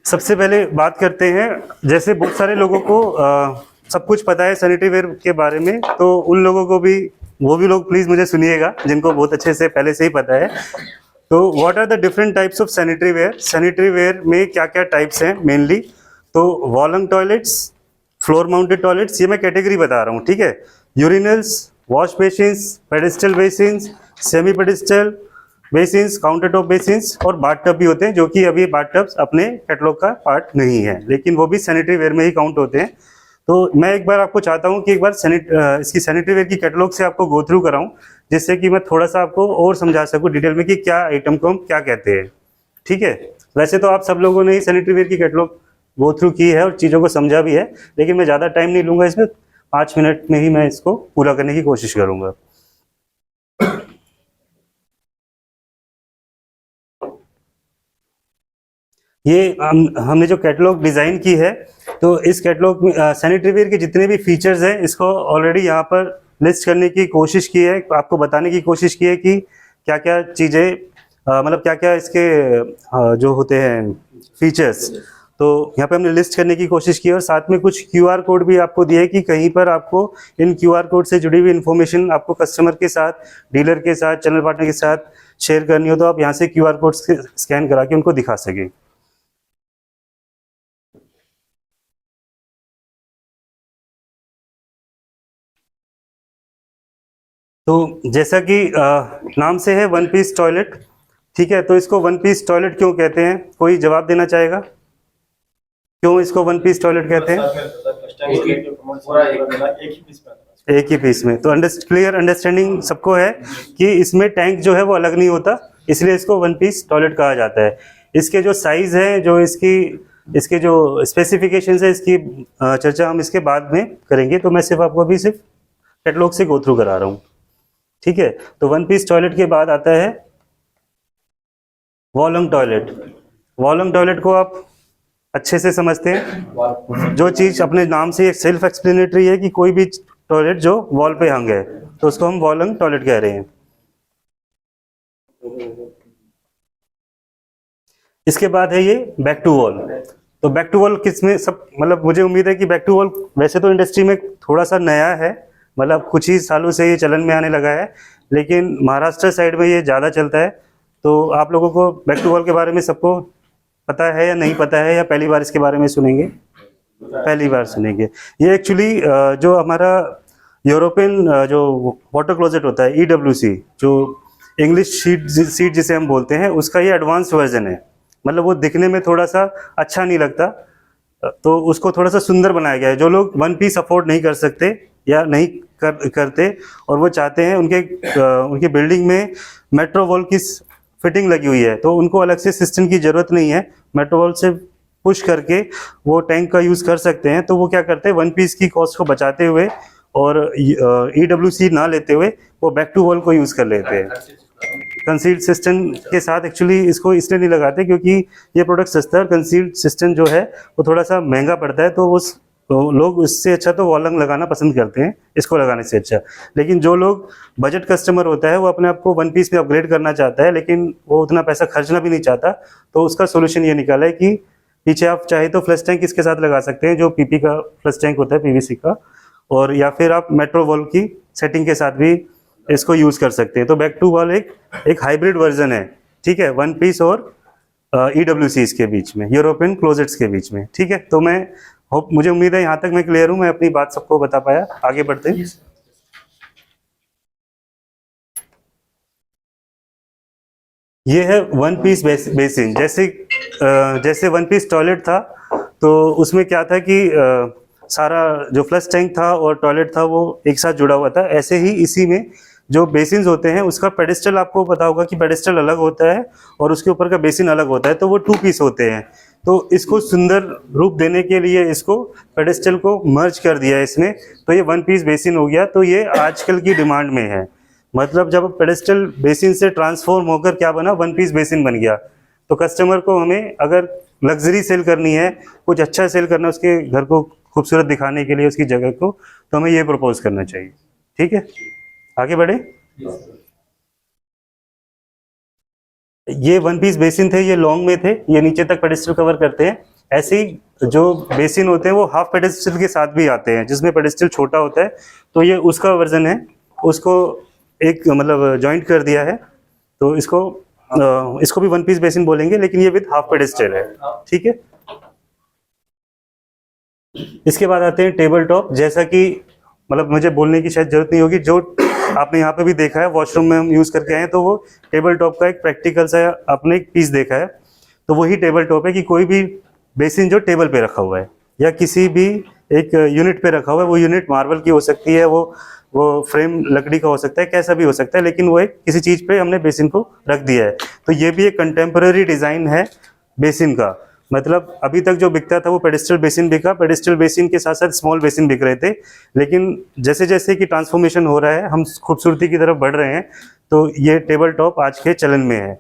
सबसे पहले बात करते हैं, जैसे बहुत सारे लोगों को सब कुछ पता है सैनिटरी वेयर के बारे में, तो उन लोगों को भी, वो भी लोग प्लीज़ मुझे सुनिएगा जिनको बहुत अच्छे से पहले से ही पता है। तो what are the different types of sanitary ware? Sanitary ware में क्या क्या टाइप्स हैं मेनली? तो wall hung toilets, floor mounted toilets, ये मैं कैटेगरी बता रहा हूँ, ठीक है। Urinals, wash basins, pedestal basins, semi pedestal basins, counter top basins और बाथ टब भी होते हैं, जो कि अभी बाथ टब्स अपने कैटलॉग का पार्ट नहीं है, लेकिन वो भी सैनिटरी वेयर में ही काउंट होते हैं। तो मैं एक बार आपको चाहता हूँ कि एक बार इसकी सैनिटरी वेयर की कैटलॉग से आपको गो थ्रू कराऊं, जिससे कि मैं थोड़ा सा आपको और समझा सकूं डिटेल में कि क्या आइटम को हम क्या कहते हैं, ठीक है। वैसे तो आप सब लोगों ने ही सैनिटरी वेयर की कैटलॉग गो थ्रू की है और चीज़ों को समझा भी है, लेकिन मैं ज़्यादा टाइम नहीं लूँगा इसमें, 5 मिनट में ही मैं इसको पूरा करने की कोशिश करूँगा। ये हमने जो कैटलॉग डिज़ाइन की है, तो इस कैटलॉग में सैनिटरी वेयर के जितने भी फीचर्स हैं, इसको ऑलरेडी यहाँ पर लिस्ट करने की कोशिश की है, आपको बताने की कोशिश की है कि क्या क्या चीज़ें, मतलब क्या क्या इसके जो होते हैं फीचर्स, तो यहाँ पे हमने लिस्ट करने की कोशिश की है। और साथ में कुछ क्यूआर कोड भी आपको दिए कि कहीं पर आपको इन क्यूआर कोड से जुड़ी हुई इन्फॉर्मेशन आपको कस्टमर के साथ, डीलर के साथ, चैनल पार्टनर के साथ शेयर करनी हो, तो आप यहाँ से क्यूआर कोड स्कैन करा के उनको दिखा सकें। तो जैसा कि नाम से है वन पीस टॉयलेट, ठीक है, तो इसको वन पीस टॉयलेट क्यों कहते हैं? कोई जवाब देना चाहेगा क्यों इसको वन पीस टॉयलेट कहते हैं? एक ही पीस में, तो क्लियर अंडरस्टैंडिंग सबको है कि इसमें टैंक जो है वो अलग नहीं होता, इसलिए इसको वन पीस टॉयलेट कहा जाता है। इसके जो साइज है, जो इसके जो स्पेसिफिकेशंस है, इसकी चर्चा हम इसके बाद में करेंगे, तो मैं सिर्फ आपको अभी सिर्फ कैटलॉग से गो थ्रू करा रहा हूँ, ठीक है। तो वन पीस टॉयलेट के बाद आता है वॉलंग टॉयलेट। वॉलंग टॉयलेट को आप अच्छे से समझते हैं, जो चीज अपने नाम से एक सेल्फ एक्सप्लेनेटरी है कि कोई भी टॉयलेट जो वॉल पे हंग है, तो उसको हम वॉलंग टॉयलेट कह रहे हैं। इसके बाद है ये बैक टू वॉल। तो बैक टू वॉल किसमें सब, मतलब मुझे उम्मीद है कि बैक टू वॉल वैसे तो इंडस्ट्री में थोड़ा सा नया है, मतलब कुछ ही सालों से ये चलन में आने लगा है, लेकिन महाराष्ट्र साइड में ये ज़्यादा चलता है। तो आप लोगों को बैक टू वॉल के बारे में सबको पता है या नहीं पता है, या पहली बार इसके बारे में सुनेंगे? पहली बार सुनेंगे। ये एक्चुअली जो हमारा यूरोपियन जो वाटर क्लोजेट होता है, EWC, जो इंग्लिश सीट जिसे हम बोलते हैं, उसका ये एडवांस वर्जन है। मतलब वो दिखने में थोड़ा सा अच्छा नहीं लगता, तो उसको थोड़ा सा सुंदर बनाया गया है। जो लोग वन पीस अफोर्ड नहीं कर सकते या नहीं करते और वो चाहते हैं उनकी बिल्डिंग में मेट्रो वॉल की फिटिंग लगी हुई है, तो उनको अलग से सिस्टम की ज़रूरत नहीं है, मेट्रो वॉल से पुश करके वो टैंक का यूज़ कर सकते हैं। तो वो क्या करते हैं, वन पीस की कॉस्ट को बचाते हुए और EWC ना लेते हुए वो बैक टू वॉल को यूज़ कर लेते हैं। कंसील्ड सिस्टम के साथ एक्चुअली इसको इसलिए नहीं लगाते क्योंकि ये प्रोडक्ट सस्ता है, और कंसील्ड सिस्टम जो है वो थोड़ा सा महंगा पड़ता है, तो लोग उससे अच्छा तो वॉलंग लगाना पसंद करते हैं इसको लगाने से अच्छा। लेकिन जो लोग बजट कस्टमर होता है, वो अपने आप को वन पीस में अपग्रेड करना चाहता है, लेकिन वो उतना पैसा खर्चना भी नहीं चाहता, तो उसका सोल्यूशन ये निकाला है कि पीछे आप चाहे तो फ्लश टैंक इसके साथ लगा सकते हैं, जो PP का फ्लश टैंक होता है, PVC का, और या फिर आप मेट्रो वॉल की सेटिंग के साथ भी इसको यूज़ कर सकते हैं। तो बैक टू वॉल एक हाइब्रिड वर्जन है, ठीक है, वन पीस और EWCs के बीच में, यूरोपियन क्लोजेट्स के बीच में, ठीक है। तो मैं मुझे उम्मीद है यहाँ तक मैं क्लियर हूँ, मैं अपनी बात सबको बता पाया। आगे बढ़ते हैं। ये है वन पीस बेसिन। जैसे वन पीस टॉयलेट था, तो उसमें क्या था कि सारा जो फ्लश टैंक था और टॉयलेट था वो एक साथ जुड़ा हुआ था। ऐसे ही इसी में जो बेसिन्स होते हैं, उसका पेडिस्टल आपको पता होगा कि पेडिस्टल अलग होता है और उसके ऊपर का बेसिन अलग होता है, तो वो 2 पीस होते हैं। तो इसको सुंदर रूप देने के लिए इसको पेडिस्टल को मर्ज कर दिया है इसमें, तो ये वन पीस बेसिन हो गया। तो ये आजकल की डिमांड में है, मतलब जब पेडिस्टल बेसिन से ट्रांसफॉर्म होकर क्या बना, वन पीस बेसिन बन गया। तो कस्टमर को, हमें अगर लग्जरी सेल करनी है, कुछ अच्छा सेल करना है उसके घर को खूबसूरत दिखाने के लिए, उसकी जगह को, तो हमें ये प्रपोज करना चाहिए, ठीक है। आगे बढ़े। ये वन पीस बेसिन थे, ये लॉन्ग में थे, ये नीचे तक पेडिस्टल कवर करते हैं। ऐसे ही जो बेसिन होते हैं वो हाफ पेडेस्टल के साथ भी आते हैं, जिसमें पेडेस्टल छोटा होता है, तो ये उसका वर्जन है। उसको एक मतलब जॉइंट कर दिया है, तो इसको भी वन पीस बेसिन बोलेंगे, लेकिन ये विद हाफ पेडेस्टल है। ठीक है, इसके बाद आते हैं टेबल टॉप। जैसा कि मतलब मुझे बोलने की शायद जरूरत नहीं होगी, जो आपने यहाँ पे भी देखा है, वॉशरूम में हम यूज़ करके आए हैं, तो वो टेबल टॉप का एक प्रैक्टिकल सा आपने एक पीस देखा है। तो वही टेबल टॉप है कि कोई भी बेसिन जो टेबल पे रखा हुआ है या किसी भी एक यूनिट पे रखा हुआ है, वो यूनिट मार्बल की हो सकती है, वो फ्रेम लकड़ी का हो सकता है, कैसा भी हो सकता है, लेकिन वो एक किसी चीज़ पे हमने बेसिन को रख दिया है। तो ये भी एक कंटेम्प्रेरी डिज़ाइन है बेसिन का। मतलब अभी तक जो बिकता था वो पेडेस्टल बेसिन बिका, पेडेस्टल बेसिन के साथ साथ स्मॉल बेसिन बिक रहे थे, लेकिन जैसे जैसे कि ट्रांसफॉर्मेशन हो रहा है, हम खूबसूरती की तरफ बढ़ रहे हैं, तो ये टेबल टॉप आज के चलन में है।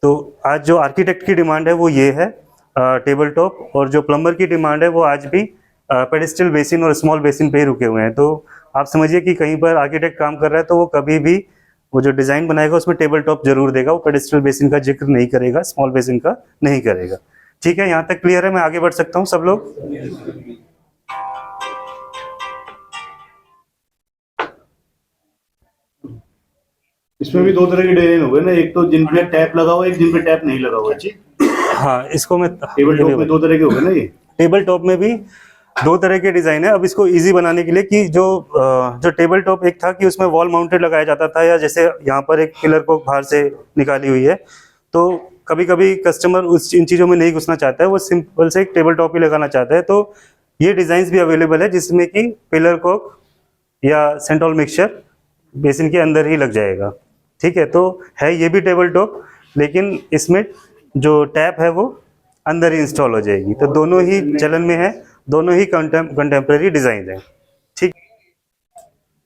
तो आज जो आर्किटेक्ट की डिमांड है वो ये है टेबल टॉप, और जो प्लम्बर की डिमांड है वो आज भी पेडेस्टल बेसिन और स्मॉल बेसिन पे ही रुके हुए हैं। तो आप समझिए कि कहीं पर आर्किटेक्ट काम कर रहा है तो वो कभी भी वो जो डिज़ाइन बनाएगा उसमें टेबल टॉप जरूर देगा, वो पेडेस्टल बेसिन का जिक्र नहीं करेगा, स्मॉल बेसिन का नहीं करेगा। ठीक है, यहाँ तक क्लियर है? मैं आगे बढ़ सकता हूँ सब लोग? इसमें भी दो तरह के डिजाइन हो गए ना, एक तो जिन पे टैप लगा हुआ है, एक जिन पे टैप नहीं लगा हुआ है। हाँ, इसको मैं टेबल टॉप में दो तरह के हो गए ना। ये टेबल टॉप में भी दो तरह के डिज़ाइन है। अब इसको इजी बनाने के लिए कि जो टेबल टॉप एक था कि उसमें वॉल माउंटेड लगाया जाता था, या जैसे यहाँ पर एक पिलर को बाहर से निकाली हुई है, तो कभी कभी कस्टमर इन चीज़ों में नहीं घुसना चाहता है, वो सिंपल से एक टेबल टॉप ही लगाना चाहता है। तो ये डिज़ाइंस भी अवेलेबल है जिसमें कि पिलर को या सेंट्रल मिक्सचर बेसिन के अंदर ही लग जाएगा। ठीक है, तो है ये भी टेबल टॉप, लेकिन इसमें जो टैप है वो अंदर ही इंस्टॉल हो जाएगी। तो दोनों ही चलन में है, दोनों ही कंटेम्प्रेरी डिज़ाइन है। ठीक,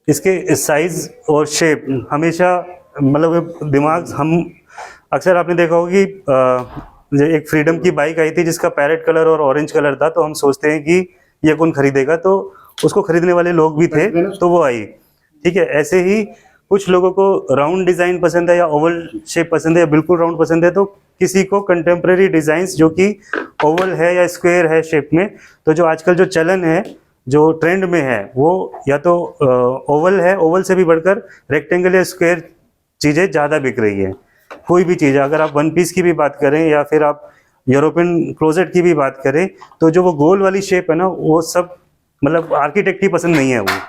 इसके साइज और शेप हमेशा मतलब दिमाग हम अक्सर आपने देखा होगा कि एक फ्रीडम की बाइक आई थी जिसका पैरेट कलर और ऑरेंज कलर था, तो हम सोचते हैं कि ये कौन खरीदेगा, तो उसको खरीदने वाले लोग भी थे, तो वो आई। ठीक है, ऐसे ही कुछ लोगों को राउंड डिज़ाइन पसंद है या ओवल शेप पसंद है या बिल्कुल राउंड पसंद है, तो किसी को कंटेम्प्रेरी डिज़ाइंस जो कि ओवल है या स्क्वायर है शेप में। तो जो आजकल जो चलन है, जो ट्रेंड में है, वो या तो ओवल है, ओवल से भी बढ़कर रेक्टेंगल या स्क्वायर चीज़ें ज़्यादा बिक रही है। कोई भी चीज़, अगर आप वन पीस की भी बात करें या फिर आप यूरोपियन क्लोजेट की भी बात करें, तो जो वो गोल वाली शेप है ना, वो सब मतलब आर्किटेक्ट की पसंद नहीं है वो।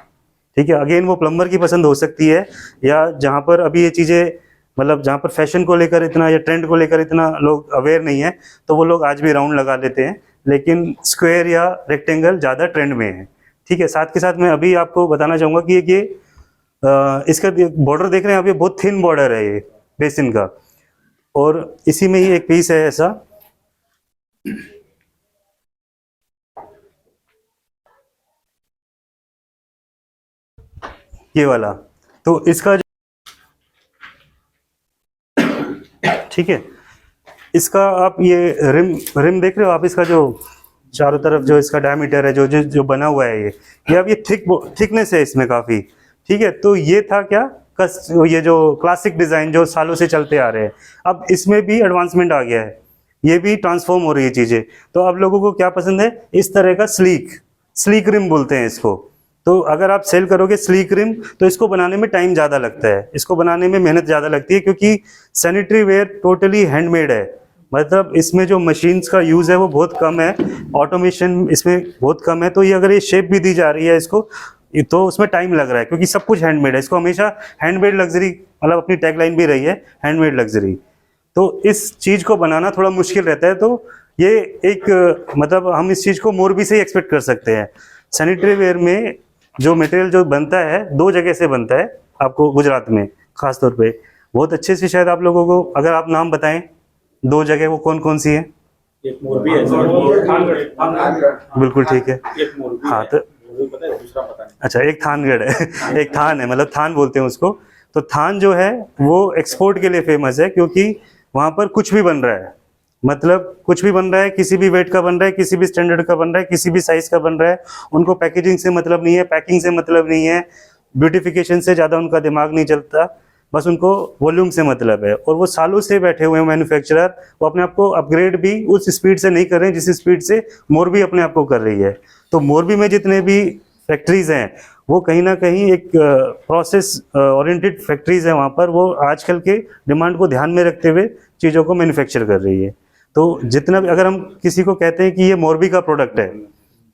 ठीक है, अगेन वो प्लम्बर की पसंद हो सकती है, या जहाँ पर अभी ये चीज़ें मतलब जहाँ पर फैशन को लेकर इतना या ट्रेंड को लेकर इतना लोग अवेयर नहीं है, तो वो लोग आज भी राउंड लगा लेते हैं, लेकिन स्क्वायर या रेक्टेंगल ज़्यादा ट्रेंड में है। ठीक है, साथ के साथ मैं अभी आपको बताना चाहूँगा कि ये इसका बॉर्डर देख रहे हैं आप, ये बहुत थिन बॉर्डर है ये बेसिन का, और इसी में ही एक पीस है ऐसा, ये वाला। तो इसका ठीक है, इसका आप ये रिम देख रहे हो आप, इसका जो चारों तरफ जो इसका डायमीटर है, जो बना हुआ है, ये अब ये थिकनेस है इसमें काफ़ी। ठीक है, तो ये था क्या ये जो क्लासिक डिज़ाइन जो सालों से चलते आ रहे हैं, अब इसमें भी एडवांसमेंट आ गया है, ये भी ट्रांसफॉर्म हो रही है चीज़ें। तो अब लोगों को क्या पसंद है, इस तरह का स्लीक रिम बोलते हैं इसको। तो अगर आप सेल करोगे स्लीक रिम, तो इसको बनाने में टाइम ज़्यादा लगता है, इसको बनाने में मेहनत ज़्यादा लगती है, क्योंकि सैनिटरी वेयर टोटली हैंडमेड है। मतलब इसमें जो मशीन्स का यूज़ है वो बहुत कम है, ऑटोमेशन इसमें बहुत कम है। तो ये अगर ये शेप भी दी जा रही है इसको, तो उसमें टाइम लग रहा है, क्योंकि सब कुछ हैंडमेड है। इसको हमेशा हैंडमेड लग्जरी मतलब अपनी टैगलाइन भी रही है, हैंडमेड लग्जरी। तो इस चीज़ को बनाना थोड़ा मुश्किल रहता है, तो ये एक मतलब हम इस चीज़ को मोरबी से ही एक्सपेक्ट कर सकते हैं। सैनिटरी वेयर में जो मटेरियल जो बनता है, दो जगह से बनता है, आपको गुजरात में खास तौर पे बहुत अच्छे से, शायद आप लोगों को अगर आप नाम बताएं दो जगह, वो कौन कौन सी है? एक मोरबी है, बिल्कुल ठीक है। एक मोरबी हाँ, तो पता है, दूसरा पता नहीं। अच्छा, एक थानगढ़ है एक थान है, मतलब थान बोलते हैं उसको। तो थान जो है वो एक्सपोर्ट के लिए फेमस है, क्योंकि वहाँ पर कुछ भी बन रहा है, मतलब कुछ भी बन रहा है, किसी भी वेट का बन रहा है, किसी भी स्टैंडर्ड का बन रहा है, किसी भी साइज का बन रहा है। उनको पैकेजिंग से मतलब नहीं है, पैकिंग से मतलब नहीं है, ब्यूटिफिकेशन से ज़्यादा उनका दिमाग नहीं चलता। बस उनको वॉल्यूम से मतलब है, और वो सालों से बैठे हुए हैं मैन्युफैक्चरर, वो अपने आप को अपग्रेड भी उस स्पीड से नहीं कर रहे हैं जिस स्पीड से मोरबी अपने आप को कर रही है। तो मोरबी में जितने भी फैक्ट्रीज हैं वो कहीं ना कहीं एक प्रोसेस ओरिएंटेड फैक्ट्रीज है, वहाँ पर वो आजकल के डिमांड को ध्यान में रखते हुए चीज़ों को मैन्युफैक्चर कर रही है। तो जितना भी अगर हम किसी को कहते हैं कि ये मोरबी का प्रोडक्ट है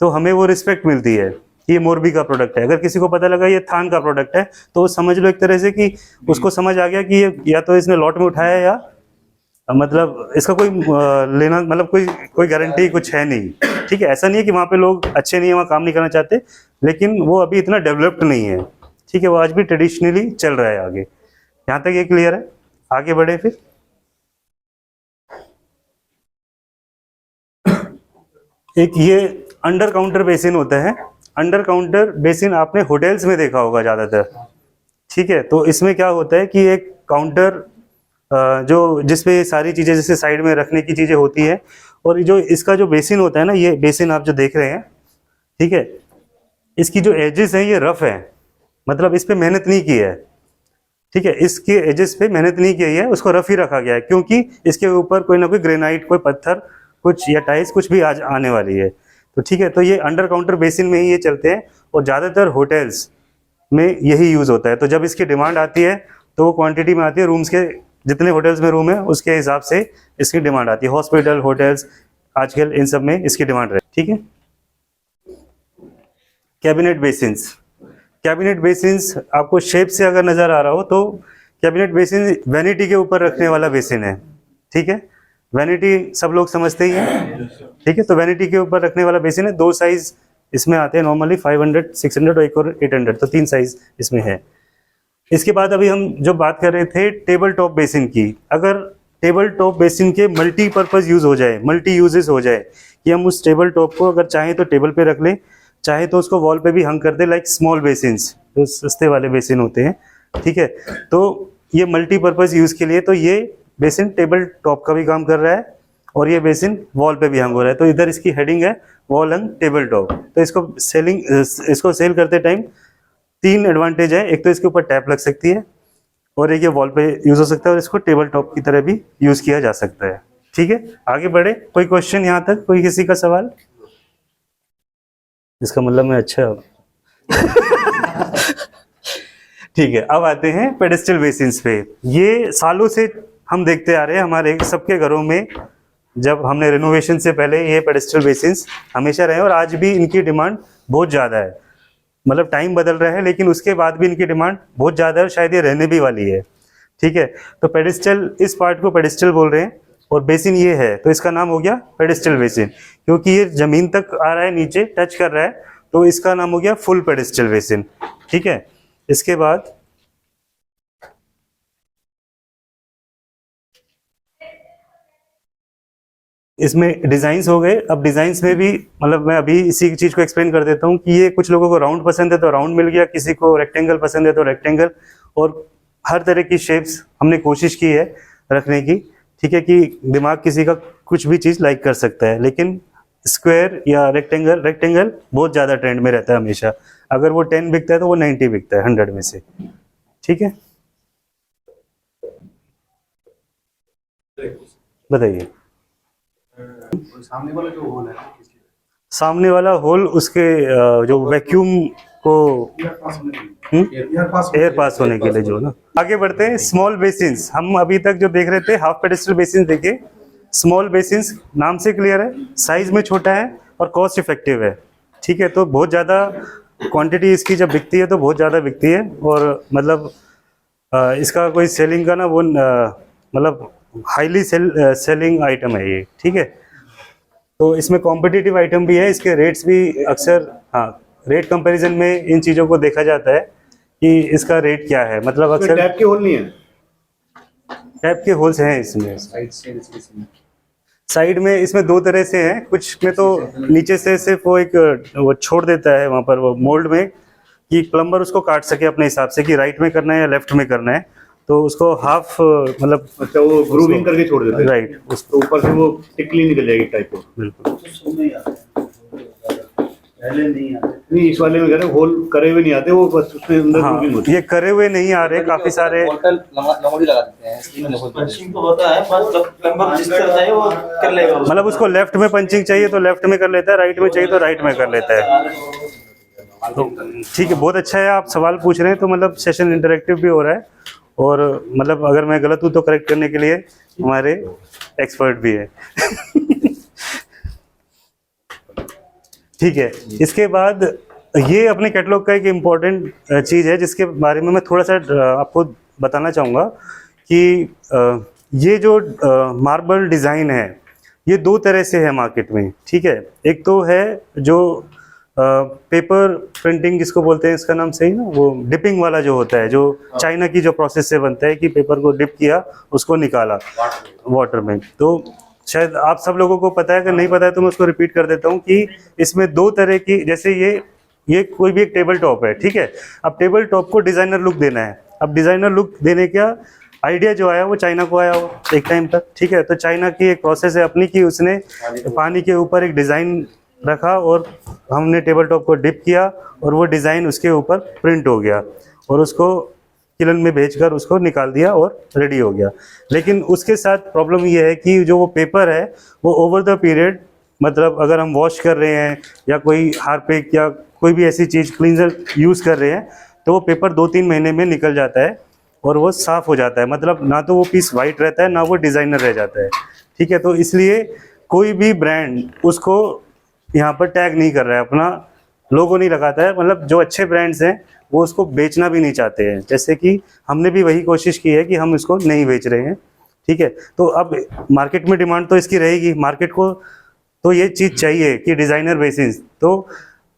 तो हमें वो रिस्पेक्ट मिलती है कि ये मोरबी का प्रोडक्ट है। अगर किसी को पता लगा ये थान का प्रोडक्ट है तो वो समझ लो एक तरह से कि उसको समझ आ गया कि ये या तो इसने लॉट में उठाया है या मतलब इसका कोई लेना मतलब कोई गारंटी कुछ है नहीं। ठीक है, ऐसा नहीं है कि वहाँ पे लोग अच्छे नहीं है, वहाँ काम नहीं करना चाहते, लेकिन वो अभी इतना डेवलप्ड नहीं है। ठीक है, वो आज भी ट्रेडिशनली चल रहा है आगे। यहाँ तक ये क्लियर है, आगे बढ़े फिर। एक ये अंडर काउंटर बेसिन होता है। अंडर काउंटर बेसिन आपने होटल्स में देखा होगा ज़्यादातर। ठीक है, तो इसमें क्या होता है कि एक काउंटर जो जिसपे सारी चीज़ें जैसे साइड में रखने की चीज़ें होती है, और जो इसका जो बेसिन होता है ना, ये बेसिन आप जो देख रहे हैं, ठीक है, इसकी जो एजेस हैं ये रफ है, मतलब इस पे मेहनत नहीं की है। ठीक है, इसके एजेस पे मेहनत नहीं की है, उसको रफ ही रखा गया है क्योंकि इसके ऊपर कोई ना कोई ग्रेनाइट, कोई पत्थर कुछ या टाइल्स कुछ भी आज आने वाली है। तो ठीक है, तो ये अंडर काउंटर बेसिन में ही ये चलते हैं और ज़्यादातर होटल्स में यही यूज़ होता है। तो जब इसकी डिमांड आती है तो वो क्वांटिटी में आती है, रूम्स के जितने होटल्स में रूम है उसके हिसाब से इसकी डिमांड आती है। हॉस्पिटल, होटल्स, आजकल इन सब में इसकी डिमांड रहे। ठीक है, कैबिनेट बेसिन्स। कैबिनेट बेसिन्स आपको शेप से अगर नज़र आ रहा हो तो कैबिनेट बेसिन वैनिटी के ऊपर रखने वाला बेसिन है। ठीक है, वैनिटी सब लोग समझते ही हैं। ठीक है, तो वैनिटी के ऊपर रखने वाला बेसिन है। 2 साइज इसमें आते हैं नॉर्मली, 500, 600 और एक और 800, तो 3 साइज इसमें है। इसके बाद अभी हम जो बात कर रहे थे टेबल टॉप बेसिन की, अगर टेबल टॉप बेसिन के मल्टीपर्पज़ यूज़ हो जाए, मल्टी यूजेस हो जाए, कि हम उस टेबल टॉप को अगर चाहें तो टेबल पे रख लें, चाहे तो उसको वॉल पे भी हंग कर दे, लाइक स्मॉल बेसिन्स, जो सस्ते वाले बेसिन होते हैं। ठीक है, तो ये मल्टीपर्पज़ यूज़ के लिए तो ये बेसिन टेबल टॉप का भी काम कर रहा है और ये बेसिन वॉल पे भी हंग हो रहा है। तो इधर इसकी हेडिंग है वॉल हंग टेबल टॉप। तो इसको सेल करते टाइम 3 एडवांटेज है। एक तो इसके ऊपर टैप लग सकती है, और एक ये वॉल पे यूज़ हो सकता है, और इसको टेबल टॉप की तरह भी यूज़ किया जा सकता है। ठीक है, आगे बढ़े। कोई क्वेश्चन यहाँ तक, कोई किसी का सवाल? इसका मतलब मैं अच्छा ठीक है, अब आते हैं पेडेस्टल बेसिन्स पे। ये सालों से हम देखते आ रहे हैं, हमारे सबके घरों में जब हमने रिनोवेशन से पहले ये पेडेस्टल बेसिन्स हमेशा रहे, और आज भी इनकी डिमांड बहुत ज़्यादा है। मतलब टाइम बदल रहा है लेकिन उसके बाद भी इनकी डिमांड बहुत ज़्यादा है, और शायद ये रहने भी वाली है। ठीक है, तो पेडेस्टल, इस पार्ट को पेडेस्टल बोल रहे हैं, और बेसिन ये है तो इसका नाम हो गया पेडेस्टल बेसिन, क्योंकि ये ज़मीन तक आ रहा है, नीचे टच कर रहा है, तो इसका नाम हो गया फुल पेडेस्टल बेसिन। ठीक है, इसके बाद इसमें डिज़ाइंस हो गए। अब डिज़ाइंस में भी मतलब मैं अभी इसी चीज़ को एक्सप्लेन कर देता हूँ कि ये कुछ लोगों को राउंड पसंद है तो राउंड मिल गया, किसी को रेक्टेंगल पसंद है तो रेक्टेंगल, और हर तरह की शेप्स हमने कोशिश की है रखने की। ठीक है, कि दिमाग किसी का कुछ भी चीज़ लाइक कर सकता है, लेकिन स्क्वायर या रेक्टेंगल बहुत ज़्यादा ट्रेंड में रहता है हमेशा। अगर वो 10 बिकता है तो वो 90 बिकता है 100 में से। ठीक है, बताइए। सामने वाला जो होल है, सामने वाला होल उसके जो वैक्यूम को एयर पास होने के लिए जो ना। आगे बढ़ते हैं, स्मॉल बेसिन्स। हम अभी तक जो देख रहे थे हाफ पेडेस्टल बेसिन देखे, स्मॉल बेसिन्स नाम से क्लियर है, साइज में छोटा है और कॉस्ट इफेक्टिव है। ठीक है, तो बहुत ज़्यादा क्वांटिटी इसकी जब बिकती है तो बहुत ज़्यादा बिकती है, और मतलब इसका कोई सेलिंग का ना वो मतलब हाईली सेलिंग आइटम है ये। ठीक है, तो इसमें कॉम्पिटिटिव आइटम भी है, इसके रेट्स भी अक्सर, हाँ, रेट कंपैरिजन में इन चीज़ों को देखा जाता है कि इसका रेट क्या है। मतलब अक्सर टैप के होल नहीं है, टैप के होल्स हैं इसमें। साइड में इसमें 2 तरह से हैं, कुछ में तो नीचे से सिर्फ वो छोड़ देता है वहाँ पर वो मोल्ड में, कि प्लम्बर उसको काट सके अपने हिसाब से कि राइट में करना है या लेफ्ट में करना है, तो उसको हाफ मतलब अच्छा वो ग्रूविंग करके छोड़ देते हैं, राइट, उसको ऊपर से वो टिकली निकल जाएगी टाइप को। बिल्कुल। पहले नहीं आते। नहीं, इस वाले में कह रहे होल करे हुए नहीं आते, वो बस उसमें अंदर हाँ, बुकिंग होती ये करे हुए नहीं आ रहे, काफी सारे लंगोटी लगा देते हैं, स्क्रीन में पंचिंग तो होता है, बस प्लम्बर जिस तरह चाहिए वो कर लेगा उसको। मतलब उसको लेफ्ट में पंचिंग चाहिए तो लेफ्ट में कर लेता है, राइट में चाहिए तो राइट में कर लेता है। तो ठीक है, बहुत अच्छा है, आप सवाल पूछ रहे हैं, तो मतलब सेशन इंटरेक्टिव भी हो रहा है, और मतलब अगर मैं गलत हूँ तो करेक्ट करने के लिए हमारे एक्सपर्ट भी है। ठीक है, इसके बाद ये अपने कैटलॉग का एक इम्पॉर्टेंट चीज़ है जिसके बारे में मैं थोड़ा सा आपको बताना चाहूँगा कि ये जो मार्बल डिज़ाइन है ये दो तरह से है मार्केट में। ठीक है, एक तो है जो पेपर प्रिंटिंग जिसको बोलते हैं, इसका नाम सही ना, वो डिपिंग वाला जो होता है, जो चाइना की जो प्रोसेस से बनता है कि पेपर को डिप किया, उसको निकाला वाटर में। तो शायद आप सब लोगों को पता है, अगर नहीं पता है तो मैं उसको रिपीट कर देता हूँ कि इसमें दो तरह की, जैसे ये कोई भी एक टेबल टॉप है, ठीक है। अब टेबल टॉप को डिज़ाइनर लुक देना है। अब डिज़ाइनर लुक देने का आइडिया जो आया वो चाइना को आया हो एक टाइम तक, ठीक है। तो चाइना की एक प्रोसेस है अपनी कि उसने पानी के ऊपर एक डिज़ाइन रखा और हमने टेबल टॉप को डिप किया और वो डिज़ाइन उसके ऊपर प्रिंट हो गया और उसको किलन में भेजकर उसको निकाल दिया और रेडी हो गया। लेकिन उसके साथ प्रॉब्लम ये है कि जो वो पेपर है वो ओवर द पीरियड, मतलब अगर हम वॉश कर रहे हैं या कोई हार्पिक या कोई भी ऐसी चीज़ क्लींजर यूज़ कर रहे हैं तो वो पेपर 2-3 महीने में निकल जाता है और वो साफ़ हो जाता है। मतलब ना तो वो पीस वाइट रहता है ना वो डिज़ाइनर रह जाता है, ठीक है। तो इसलिए कोई भी ब्रांड उसको यहाँ पर टैग नहीं कर रहा है, अपना लोगो नहीं लगाता है। मतलब जो अच्छे ब्रांड्स हैं वो उसको बेचना भी नहीं चाहते हैं, जैसे कि हमने भी वही कोशिश की है कि हम इसको नहीं बेच रहे हैं, ठीक है। तो अब मार्केट में डिमांड तो इसकी रहेगी, मार्केट को तो ये चीज़ चाहिए कि डिज़ाइनर बेसिस। तो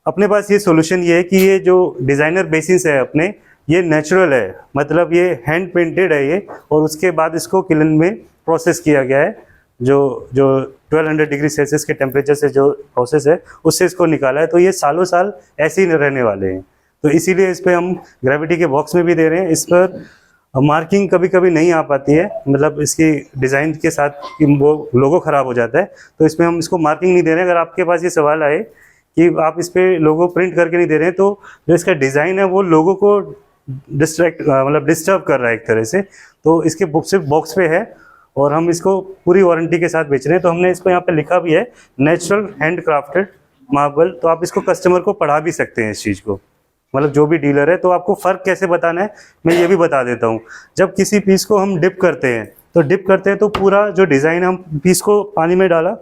अपने पास ये सॉल्यूशन ये है कि ये जो डिज़ाइनर बेसिस है अपने, ये नेचुरल है, मतलब ये हैंड पेंटेड है ये, और उसके बाद इसको किलन में प्रोसेस किया गया है। जो 1200 डिग्री सेल्सियस के टेम्परेचर से जो प्रोसेस है उससे इसको निकाला है। तो ये सालों साल ऐसे ही रहने वाले हैं। तो इसीलिए इस पर हम ग्रेविटी के बॉक्स में भी दे रहे हैं। इस पर मार्किंग कभी कभी नहीं आ पाती है, मतलब इसकी डिज़ाइन के साथ कि वो लोगो ख़राब हो जाता है, तो इसमें हम इसको मार्किंग नहीं दे रहे हैं। अगर आपके पास ये सवाल आए कि आप इस पर लोगो प्रिंट करके नहीं दे रहे हैं, तो जो इसका डिज़ाइन है वो लोगों को डिस्टर्ब कर रहा है एक तरह से। तो इसके सिर्फ बॉक्स पे है और हम इसको पूरी वारंटी के साथ बेच रहे हैं। तो हमने इसको यहाँ पे लिखा भी है नेचुरल हैंड क्राफ्टेड मार्बल। तो आप इसको कस्टमर को पढ़ा भी सकते हैं इस चीज़ को, मतलब जो भी डीलर है। तो आपको फ़र्क कैसे बताना है मैं ये भी बता देता हूँ। जब किसी पीस को हम डिप करते हैं तो पूरा जो डिज़ाइन, हम पीस को पानी में डाला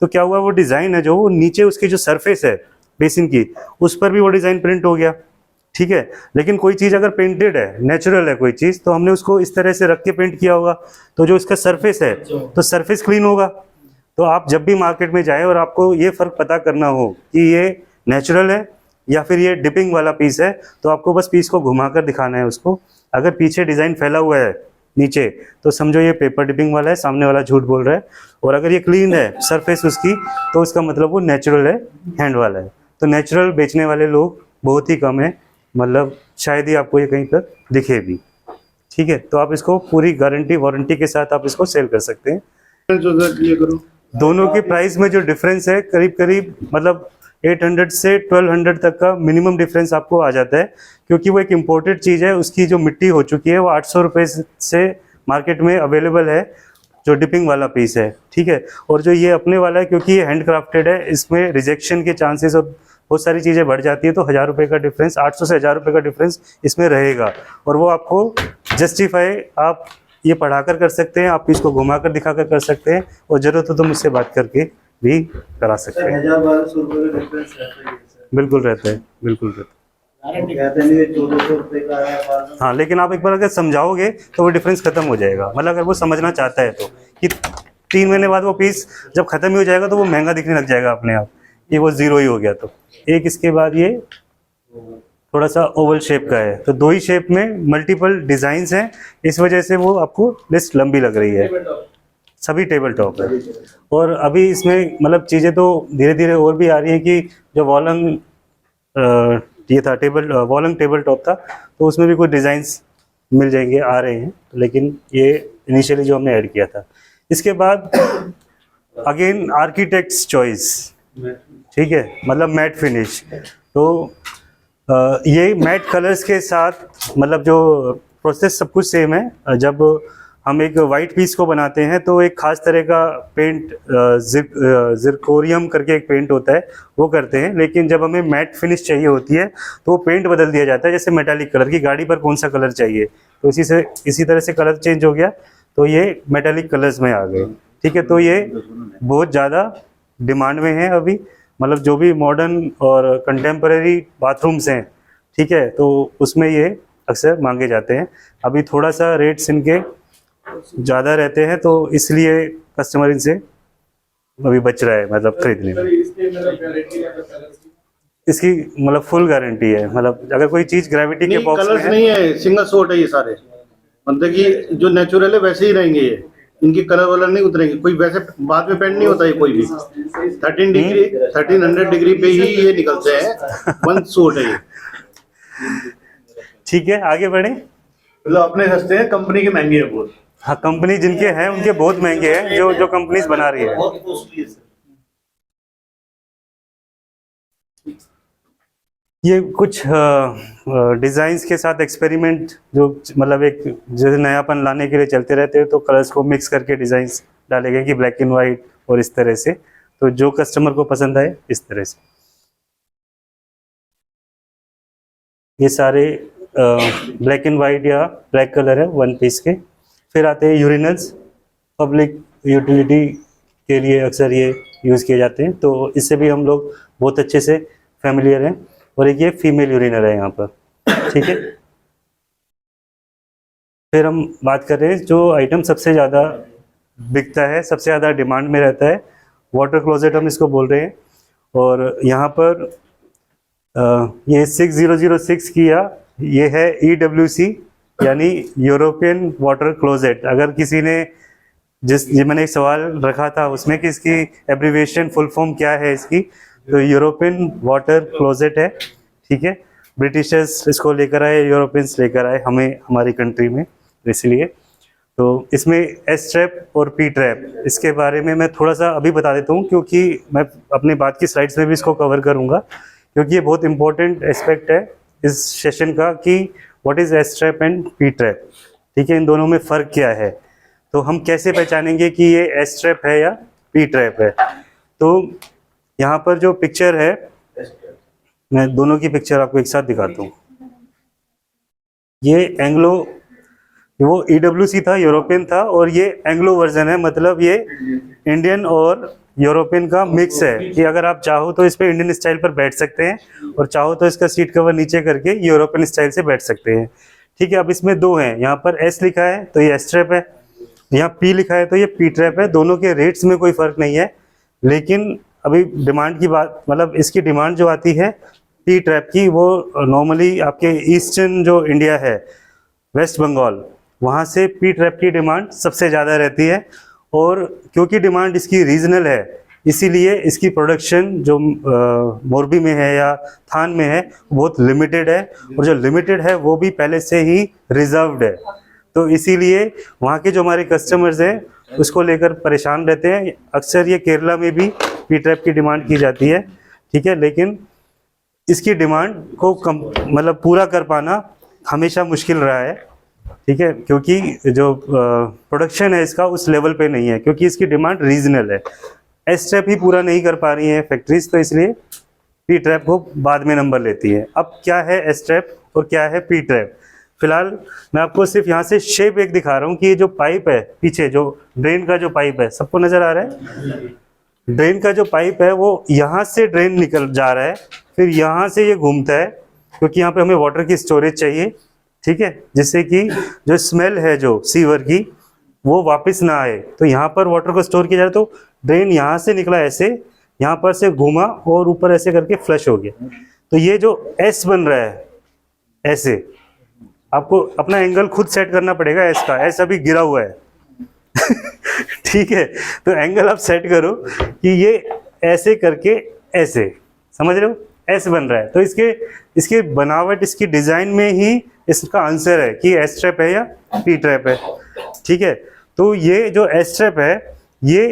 तो क्या हुआ, वो डिज़ाइन है जो वो नीचे उसकी जो सरफेस है बेसिन की, उस पर भी वो डिज़ाइन प्रिंट हो गया, ठीक है। लेकिन कोई चीज़ अगर पेंटेड है, नेचुरल है कोई चीज़, तो हमने उसको इस तरह से रख के पेंट किया होगा, तो जो इसका सरफेस है तो सरफेस क्लीन होगा। तो आप जब भी मार्केट में जाएं और आपको ये फ़र्क पता करना हो कि ये नेचुरल है या फिर ये डिपिंग वाला पीस है, तो आपको बस पीस को घुमाकर दिखाना है उसको। अगर पीछे डिज़ाइन फैला हुआ है नीचे तो समझो ये पेपर डिपिंग वाला है, सामने वाला झूठ बोल रहा है। और अगर ये क्लीन है सरफेस उसकी, तो इसका मतलब वो नेचुरल है, हैंड वाला है। तो नेचुरल बेचने वाले लोग बहुत ही कम है, मतलब शायद ही आपको ये कहीं पर दिखे भी, ठीक है। तो आप इसको पूरी गारंटी वारंटी के साथ आप इसको सेल कर सकते हैं। ये करो, दोनों के प्राइस में जो डिफरेंस है करीब करीब मतलब 800 से 1200 तक का मिनिमम डिफरेंस आपको आ जाता है, क्योंकि वो एक इम्पोर्टेड चीज़ है। उसकी जो मिट्टी हो चुकी है वो 800 रुपये से मार्केट में अवेलेबल है, जो डिपिंग वाला पीस है, ठीक है। और जो ये अपने वाला है, क्योंकि ये हैंड क्राफ्टेड है, इसमें रिजेक्शन के चांसेस और बहुत सारी चीज़ें बढ़ जाती है। तो 1000 रुपये का डिफरेंस, 800 से 1000 रुपये का डिफरेंस इसमें रहेगा। और वो आपको जस्टिफाई आप ये पढ़ाकर कर सकते हैं, आप इसको घुमाकर दिखाकर कर सकते हैं, और ज़रूरत हो तो मुझसे बात करके भी करा सकते हैं। 1000-1200 रुपये का डिफरेंस रहता है सर। बिल्कुल रहता है, बिल्कुल रहता है। गारंटी कहते नहीं 1400 रुपये का है 1200। हाँ, लेकिन आप एक बार अगर समझाओगे तो वो डिफरेंस खत्म हो जाएगा। मतलब अगर वो समझना चाहता है तो, कि 3 महीने बाद वो पीस जब खत्म ही हो जाएगा तो वो महंगा दिखने लग जाएगा अपने आप, ये वो ज़ीरो ही हो गया। तो एक इसके बाद ये थोड़ा सा ओवल शेप का है, तो 2 ही शेप में मल्टीपल डिज़ाइंस हैं, इस वजह से वो आपको लिस्ट लंबी लग रही है। सभी टेबल टॉप है। और अभी इसमें मतलब चीज़ें तो धीरे धीरे और भी आ रही हैं कि जो वॉलंग ये था वॉलंग टेबल टॉप था, तो उसमें भी कुछ डिज़ाइंस मिल जाएंगे, आ रहे हैं। लेकिन ये इनिशियली जो हमने ऐड किया था। इसके बाद अगेन आर्किटेक्ट्स चॉइस, ठीक है, मतलब मैट फिनिश। तो ये मैट कलर्स के साथ मतलब जो प्रोसेस सब कुछ सेम है। जब हम एक वाइट पीस को बनाते हैं तो एक खास तरह का पेंट जिरकोरियम करके एक पेंट होता है, वो करते हैं। लेकिन जब हमें मैट फिनिश चाहिए होती है तो वो पेंट बदल दिया जाता है। जैसे मेटालिक कलर की गाड़ी पर कौन सा कलर चाहिए, तो इसी तरह से कलर चेंज हो गया, तो ये मेटालिक कलर्स में आ गए। ठीक है, तो ये बहुत ज़्यादा डिमांड में है अभी, मतलब जो भी मॉडर्न और कंटेम्परेरी बाथरूम्स हैं, ठीक है, तो उसमें ये अक्सर मांगे जाते हैं। अभी थोड़ा सा रेट्स इनके ज़्यादा रहते हैं, तो इसलिए कस्टमर इनसे अभी बच रहा है मतलब खरीदने में। इसकी मतलब फुल गारंटी है, मतलब अगर कोई चीज़ ग्रेविटी के नहीं, बॉक्स में कलर्स है, नहीं है, सिंगल शॉट है ये सारे, मतलब कि जो नेचुरल है वैसे ही रहेंगे ये, इनकी कलर वलर नहीं उतरेंगे। कोई वैसे बाद में पेंट नहीं होता है कोई भी। 1300 डिग्री पे ही ये निकलते हैं, वन शॉट है ये। ठीक है, आगे बढ़े। मतलब अपने सस्ते हैं, कंपनी के महंगे हैं बहुत। हाँ, कंपनी जिनके हैं उनके बहुत महंगे हैं, जो कंपनीज बना रही है। बहुत कॉस्टली है सर। ये कुछ डिज़ाइंस के साथ एक्सपेरिमेंट जो मतलब एक जैसे नयापन लाने के लिए चलते रहते हैं, तो कलर्स को मिक्स करके डिज़ाइंस डाले गए कि ब्लैक एंड वाइट और इस तरह से, तो जो कस्टमर को पसंद आए इस तरह से। ये सारे ब्लैक एंड वाइट या ब्लैक कलर है वन पीस के। फिर आते हैं यूरिनल्स, पब्लिक यूटिलिटी के लिए अक्सर ये यूज़ किए जाते हैं, तो इससे भी हम लोग बहुत अच्छे से फैमिलियर हैं। और एक ये फीमेल यूरिनल है यहाँ पर, ठीक है। फिर हम बात कर रहे हैं जो आइटम सबसे ज़्यादा बिकता है, सबसे ज़्यादा डिमांड में रहता है, वाटर क्लोजेट हम इसको बोल रहे हैं। और यहाँ पर ये 6006 किया, ये है EWC यानी यूरोपियन वाटर क्लोजेट। अगर किसी ने ये मैंने एक सवाल रखा था उसमें कि इसकी एब्रीविएशन फुल फॉर्म क्या है इसकी, तो यूरोपियन वाटर क्लोजेट है, ठीक है। ब्रिटिशर्स इसको लेकर आए, यूरोपियंस लेकर आए हमें हमारी कंट्री में, इसलिए। तो इसमें एस ट्रैप और पी ट्रैप, इसके बारे में मैं थोड़ा सा अभी बता देता हूँ, क्योंकि मैं अपने बाद की स्लाइड्स में भी इसको कवर करूँगा, क्योंकि ये बहुत इंपॉर्टेंट एस्पेक्ट है इस सेशन का कि what is S trap and P trap, ठीक है। इन दोनों में फ़र्क क्या है, तो हम कैसे पहचानेंगे कि ये एस ट्रैप है या पी ट्रैप है। तो यहाँ पर जो पिक्चर है, मैं दोनों की पिक्चर आपको एक साथ दिखाता हूँ। ये एंग्लो, वो EWC था, यूरोपियन था, और ये एंग्लो वर्जन है, मतलब ये इंडियन और यूरोपियन का मिक्स है कि अगर आप चाहो तो इस पे इंडियन स्टाइल पर बैठ सकते हैं और चाहो तो इसका सीट कवर नीचे करके यूरोपियन स्टाइल से बैठ सकते हैं, ठीक है। अब इसमें दो हैं, यहाँ पर एस लिखा है तो ये एस ट्रैप है, यहाँ पी लिखा है तो ये पी ट्रैप है। दोनों के रेट्स में कोई फ़र्क नहीं है, लेकिन अभी डिमांड की बात, मतलब इसकी डिमांड जो आती है पी ट्रैप की, वो नॉर्मली आपके ईस्टर्न जो इंडिया है, वेस्ट बंगाल, वहाँ से पी ट्रैप की डिमांड सबसे ज़्यादा रहती है। और क्योंकि डिमांड इसकी रीजनल है, इसीलिए इसकी प्रोडक्शन जो मोरबी में है या थान में है बहुत लिमिटेड है, और जो लिमिटेड है वो भी पहले से ही रिजर्व्ड है। तो इसीलिए वहाँ के जो हमारे कस्टमर्स हैं उसको लेकर परेशान रहते हैं। अक्सर ये केरला में भी पी ट्रैप की डिमांड की जाती है, ठीक है, लेकिन इसकी डिमांड को मतलब पूरा कर पाना हमेशा मुश्किल रहा है, ठीक है, क्योंकि जो प्रोडक्शन है इसका उस लेवल पे नहीं है, क्योंकि इसकी डिमांड रीजनल है। एस ट्रैप ही पूरा नहीं कर पा रही है फैक्ट्रीज, तो इसलिए पी ट्रैप को बाद में नंबर लेती है। अब क्या है एस ट्रैप और क्या है पी ट्रैप, फिलहाल मैं आपको सिर्फ यहाँ से शेप एक दिखा रहा हूँ कि ये जो पाइप है पीछे, जो ड्रेन का जो पाइप है, सबको नज़र आ रहा है, ड्रेन का जो पाइप है वो यहाँ से ड्रेन निकल जा रहा है, फिर यहाँ से ये घूमता है, क्योंकि यहाँ पे हमें वाटर की स्टोरेज चाहिए, ठीक है, जिससे कि जो स्मेल है जो सीवर की वो वापस ना आए। तो यहाँ पर वाटर को स्टोर किया जाए, तो ड्रेन यहाँ से निकला ऐसे, यहाँ पर से घूमा और ऊपर ऐसे करके फ्लश हो गया। तो ये जो एस बन रहा है ऐसे, आपको अपना एंगल खुद सेट करना पड़ेगा एस का, एस अभी गिरा हुआ है ठीक है, तो एंगल आप सेट करो कि ये ऐसे करके ऐसे, समझ रहे हो, एस बन रहा है। तो इसके बनावट, इसकी डिज़ाइन में ही इसका आंसर है कि एस ट्रैप है या पी ट्रैप है, ठीक है। तो ये जो एस ट्रैप है ये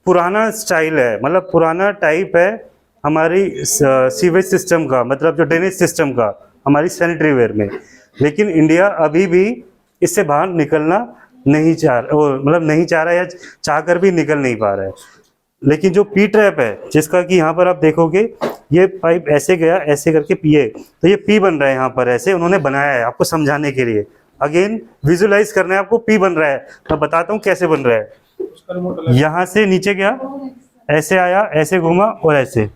पुराना स्टाइल है, मतलब पुराना टाइप है हमारी सीवेज सिस्टम का, मतलब जो ड्रेनेज सिस्टम का, हमारी सैनिटरी वेयर में। लेकिन इंडिया अभी भी इससे बाहर निकलना नहीं चाह रहा, मतलब नहीं चाह रहा है या चाहकर भी निकल नहीं पा रहा है। लेकिन जो पी ट्रैप है, जिसका कि यहाँ पर आप देखोगे ये पाइप ऐसे गया, ऐसे करके पिए, तो ये पी बन रहा है यहाँ पर, ऐसे उन्होंने बनाया है आपको समझाने के लिए। अगेन विजुलाइज करना है आपको, पी बन रहा है। मैं बताता हूँ कैसे बन रहा है। यहाँ से नीचे गया, ऐसे आया, ऐसे घूमा और ऐसे,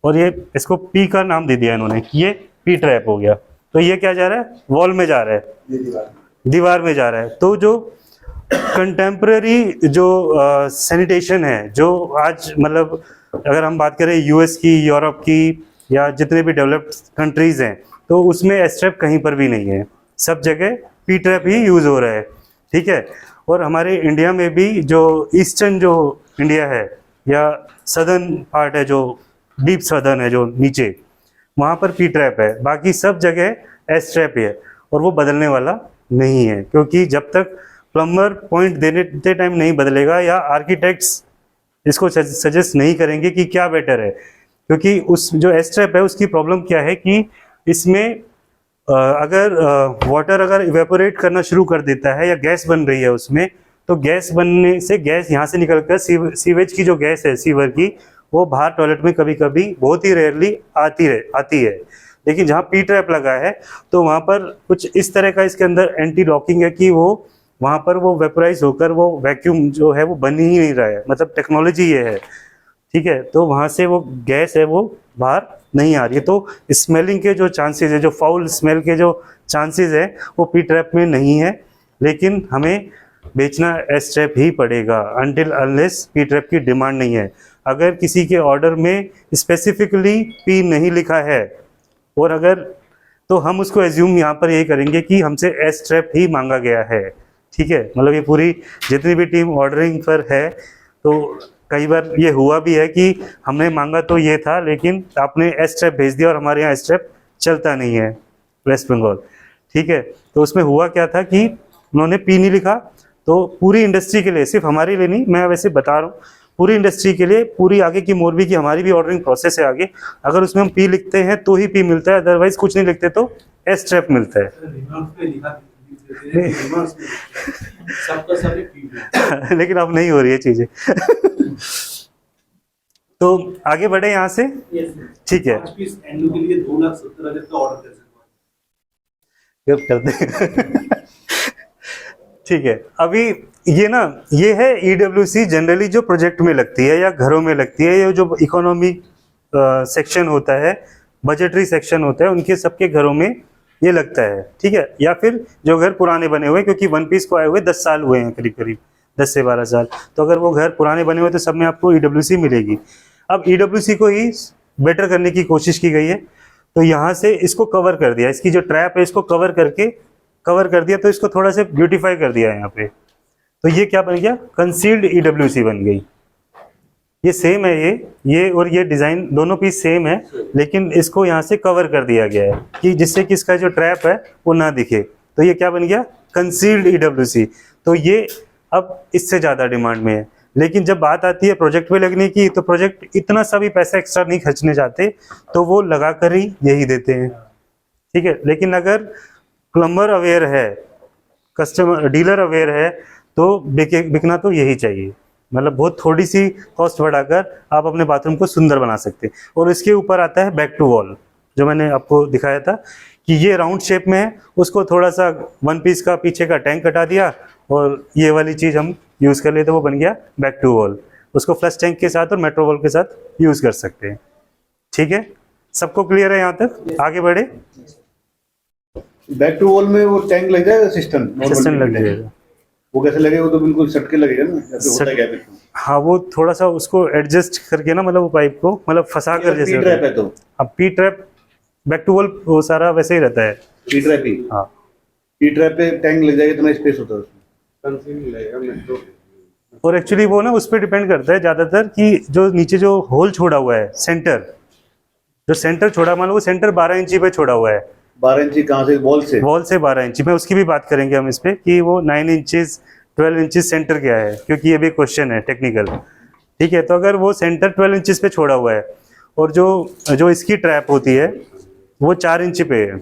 और ये इसको पी का नाम दे दिया इन्होंने कि ये पी ट्रैप हो गया। तो ये क्या जा रहा है, वॉल में जा रहा है, दीवार में जा रहा है। तो जो कंटेम्प्रेरी जो सैनिटेशन है, जो आज मतलब अगर हम बात करें यूएस की, यूरोप की, या जितने भी डेवलप्ड कंट्रीज हैं, तो उसमें एस ट्रैप कहीं पर भी नहीं है, सब जगह पी ट्रैप ही यूज़ हो रहा है। ठीक है। और हमारे इंडिया में भी जो ईस्टर्न जो इंडिया है या सदर्न पार्ट है, जो डीप सदर्न है जो नीचे, वहाँ पर पी ट्रैप है, बाकी सब जगह एस ट्रैप है। और वो बदलने वाला नहीं है, क्योंकि जब तक प्लम्बर पॉइंट देते टाइम नहीं बदलेगा या आर्किटेक्ट्स इसको सजेस्ट नहीं करेंगे कि क्या बेटर है, क्योंकि उस जो एस ट्रैप है उसकी प्रॉब्लम क्या है कि इसमें अगर वाटर अगर इवेपोरेट करना शुरू कर देता है या गैस बन रही है उसमें, तो गैस बनने से गैस यहाँ से निकलकर सीवेज की जो गैस है सीवर की, वो बाहर टॉयलेट में कभी कभी बहुत ही रेयरली आती है। लेकिन जहाँ पी ट्रैप लगा है तो वहाँ पर कुछ इस तरह का इसके अंदर एंटी लॉकिंग है कि वो वहाँ पर वो वेपोराइज होकर वो वैक्यूम जो है वो बन ही नहीं रहा है, मतलब टेक्नोलॉजी ये है। ठीक है। तो वहाँ से वो गैस है वो बाहर नहीं आ रही है, तो स्मेलिंग के जो चांसेस है, जो फाउल स्मेल के जो चांसेस है, वो पी ट्रैप में नहीं है। लेकिन हमें बेचना एस ट्रैप ही पड़ेगा अनटिल अनलेस पी ट्रैप की डिमांड नहीं है। अगर किसी के ऑर्डर में स्पेसिफिकली पी नहीं लिखा है, और अगर, तो हम उसको एज्यूम यहाँ पर यही करेंगे कि हमसे एस ट्रैप ही मांगा गया है। ठीक है। मतलब ये पूरी जितनी भी टीम ऑर्डरिंग पर है, तो कई बार ये हुआ भी है कि हमने मांगा तो ये था, लेकिन आपने एस ट्रैप भेज दिया और हमारे यहाँ एस ट्रैप चलता नहीं है वेस्ट बंगाल। ठीक है। तो उसमें हुआ क्या था कि उन्होंने पी नहीं लिखा, तो पूरी इंडस्ट्री के लिए, सिर्फ हमारे लिए नहीं, मैं वैसे बता रहा हूँ, पूरी इंडस्ट्री के लिए, पूरी आगे की मोरबी की हमारी भी ऑर्डरिंग प्रोसेस है आगे, अगर उसमें हम पी लिखते हैं तो ही पी मिलता है, अदरवाइज कुछ नहीं लिखते तो एस ट्रैप मिलता है। लेकिन अब नहीं हो रही है चीजें। तो आगे बढ़े यहाँ से। ठीक है। ठीक है। अभी ये ना, ये है EWC जनरली जो प्रोजेक्ट में लगती है या घरों में लगती है, या जो इकोनॉमी सेक्शन होता है, बजटरी सेक्शन होता है, उनके सबके घरों में ये लगता है। ठीक है। या फिर जो घर पुराने बने हुए, क्योंकि वन पीस को आए हुए 10 साल हुए हैं, करीब करीब 10 से 12 साल, तो अगर वो घर पुराने बने हुए तो सब में आपको EWC मिलेगी। अब EWC को ही बेटर करने की कोशिश की गई है, तो यहाँ से इसको कवर कर दिया, इसकी जो ट्रैप है इसको कवर कर दिया, तो इसको थोड़ा सा ब्यूटीफाई कर दिया है यहाँ पे। तो ये क्या बन गया, कंसील्ड EWC बन गई। ये सेम है, ये और ये डिज़ाइन दोनों पीस सेम है, लेकिन इसको यहाँ से कवर कर दिया गया है कि जिससे कि इसका जो ट्रैप है वो ना दिखे। तो ये क्या बन गया, कंसील्ड EWC। तो ये अब इससे ज़्यादा डिमांड में है। लेकिन जब बात आती है प्रोजेक्ट पे लगने की, तो प्रोजेक्ट इतना सा भी पैसा एक्स्ट्रा नहीं खर्चने जाते, तो वो लगा कर ही यही देते हैं। ठीक है। लेकिन अगर प्लम्बर अवेयर है, कस्टमर डीलर अवेयर है, तो बिकना तो यही चाहिए। मतलब बहुत थोड़ी सी कॉस्ट बढ़ाकर आप अपने बाथरूम को सुंदर बना सकते हैं। और इसके ऊपर आता है बैक टू वॉल, जो मैंने आपको दिखाया था कि ये राउंड शेप में है, उसको थोड़ा सा वन पीस का पीछे का टैंक कटा दिया और ये वाली चीज़ हम यूज़ कर लेते, वो बन गया बैक टू वॉल। उसको फ्लश टैंक के साथ और मेट्रो वॉल के साथ यूज़ कर सकते हैं। ठीक है। सबको क्लियर है यहाँ तक? आगे बढ़े। बैक टू वॉल में वो टैंक लग जाएगा, सिस्टम लग जाएगा। वो कैसे लगेगा, वो तो बिल्कुल सट के लगेगा ना, या फिर होता है क्या फिर? हाँ, वो थोड़ा सा उसको एडजस्ट करके ना, मतलब वो पाइप को मतलब फंसा कर, जैसे पी ट्रैप है तो अब P trap back to wall वो सारा वैसे ही रहता है। पी ट्रैप ही, हाँ, पी ट्रैप पे टैंक लग जाएगा, इतना स्पेस होता है उसमें। और एक्चुअली वो ना उस पर डिपेंड करता है ज़्यादातर कि जो नीचे जो होल छोड़ा हुआ है, जो सेंटर छोड़ा, मान लो वो सेंटर 12 इंची पे छोड़ा हुआ है। 12 इंची कहाँ से? वॉल से 12 इंची में, उसकी भी बात करेंगे हम इस पे कि वो 9 इंचेस 12 इंचेस सेंटर क्या है, क्योंकि ये भी क्वेश्चन है टेक्निकल। ठीक है। तो अगर वो सेंटर 12 इंचेस पे छोड़ा हुआ है और जो इसकी ट्रैप होती है वो 4 इंच पे है।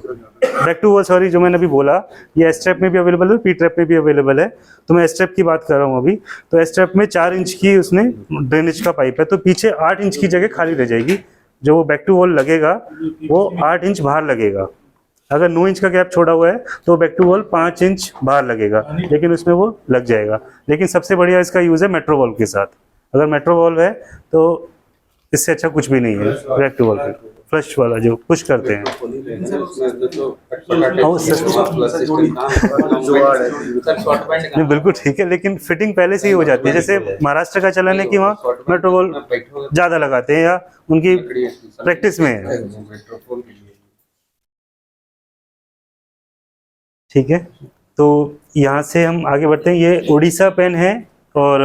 बैक टू वॉल, सॉरी, जो मैंने अभी बोला, ये एस ट्रैप में भी अवेलेबल है, पी ट्रैप में भी अवेलेबल है। तो मैं एस ट्रैप की बात कर रहा हूँ अभी। तो एस ट्रैप में 4 इंच की उसने ड्रेनेज का पाइप है, तो पीछे 8 इंच की जगह खाली रह जाएगी। जो बैक टू वॉल लगेगा वो 8 इंच बाहर लगेगा। अगर 9 इंच का गैप छोड़ा हुआ है तो बैक टू वॉल 5 इंच बाहर लगेगा, लेकिन उसमें वो लग जाएगा। लेकिन सबसे बढ़िया इसका यूज़ है मेट्रो वॉल के साथ। अगर मेट्रो वॉल है तो इससे अच्छा कुछ भी नहीं है बैक टू वॉल पे। फ्लश वाला जो पुश करते हैं, नहीं बिल्कुल ठीक है, लेकिन फिटिंग पहले से ही हो जाती है। जैसे महाराष्ट्र का चलन है कि वहाँ मेट्रो वॉल ज़्यादा लगाते हैं या उनकी प्रैक्टिस में है। ठीक है, तो यहाँ से हम आगे बढ़ते हैं। ये उड़ीसा पेन है, और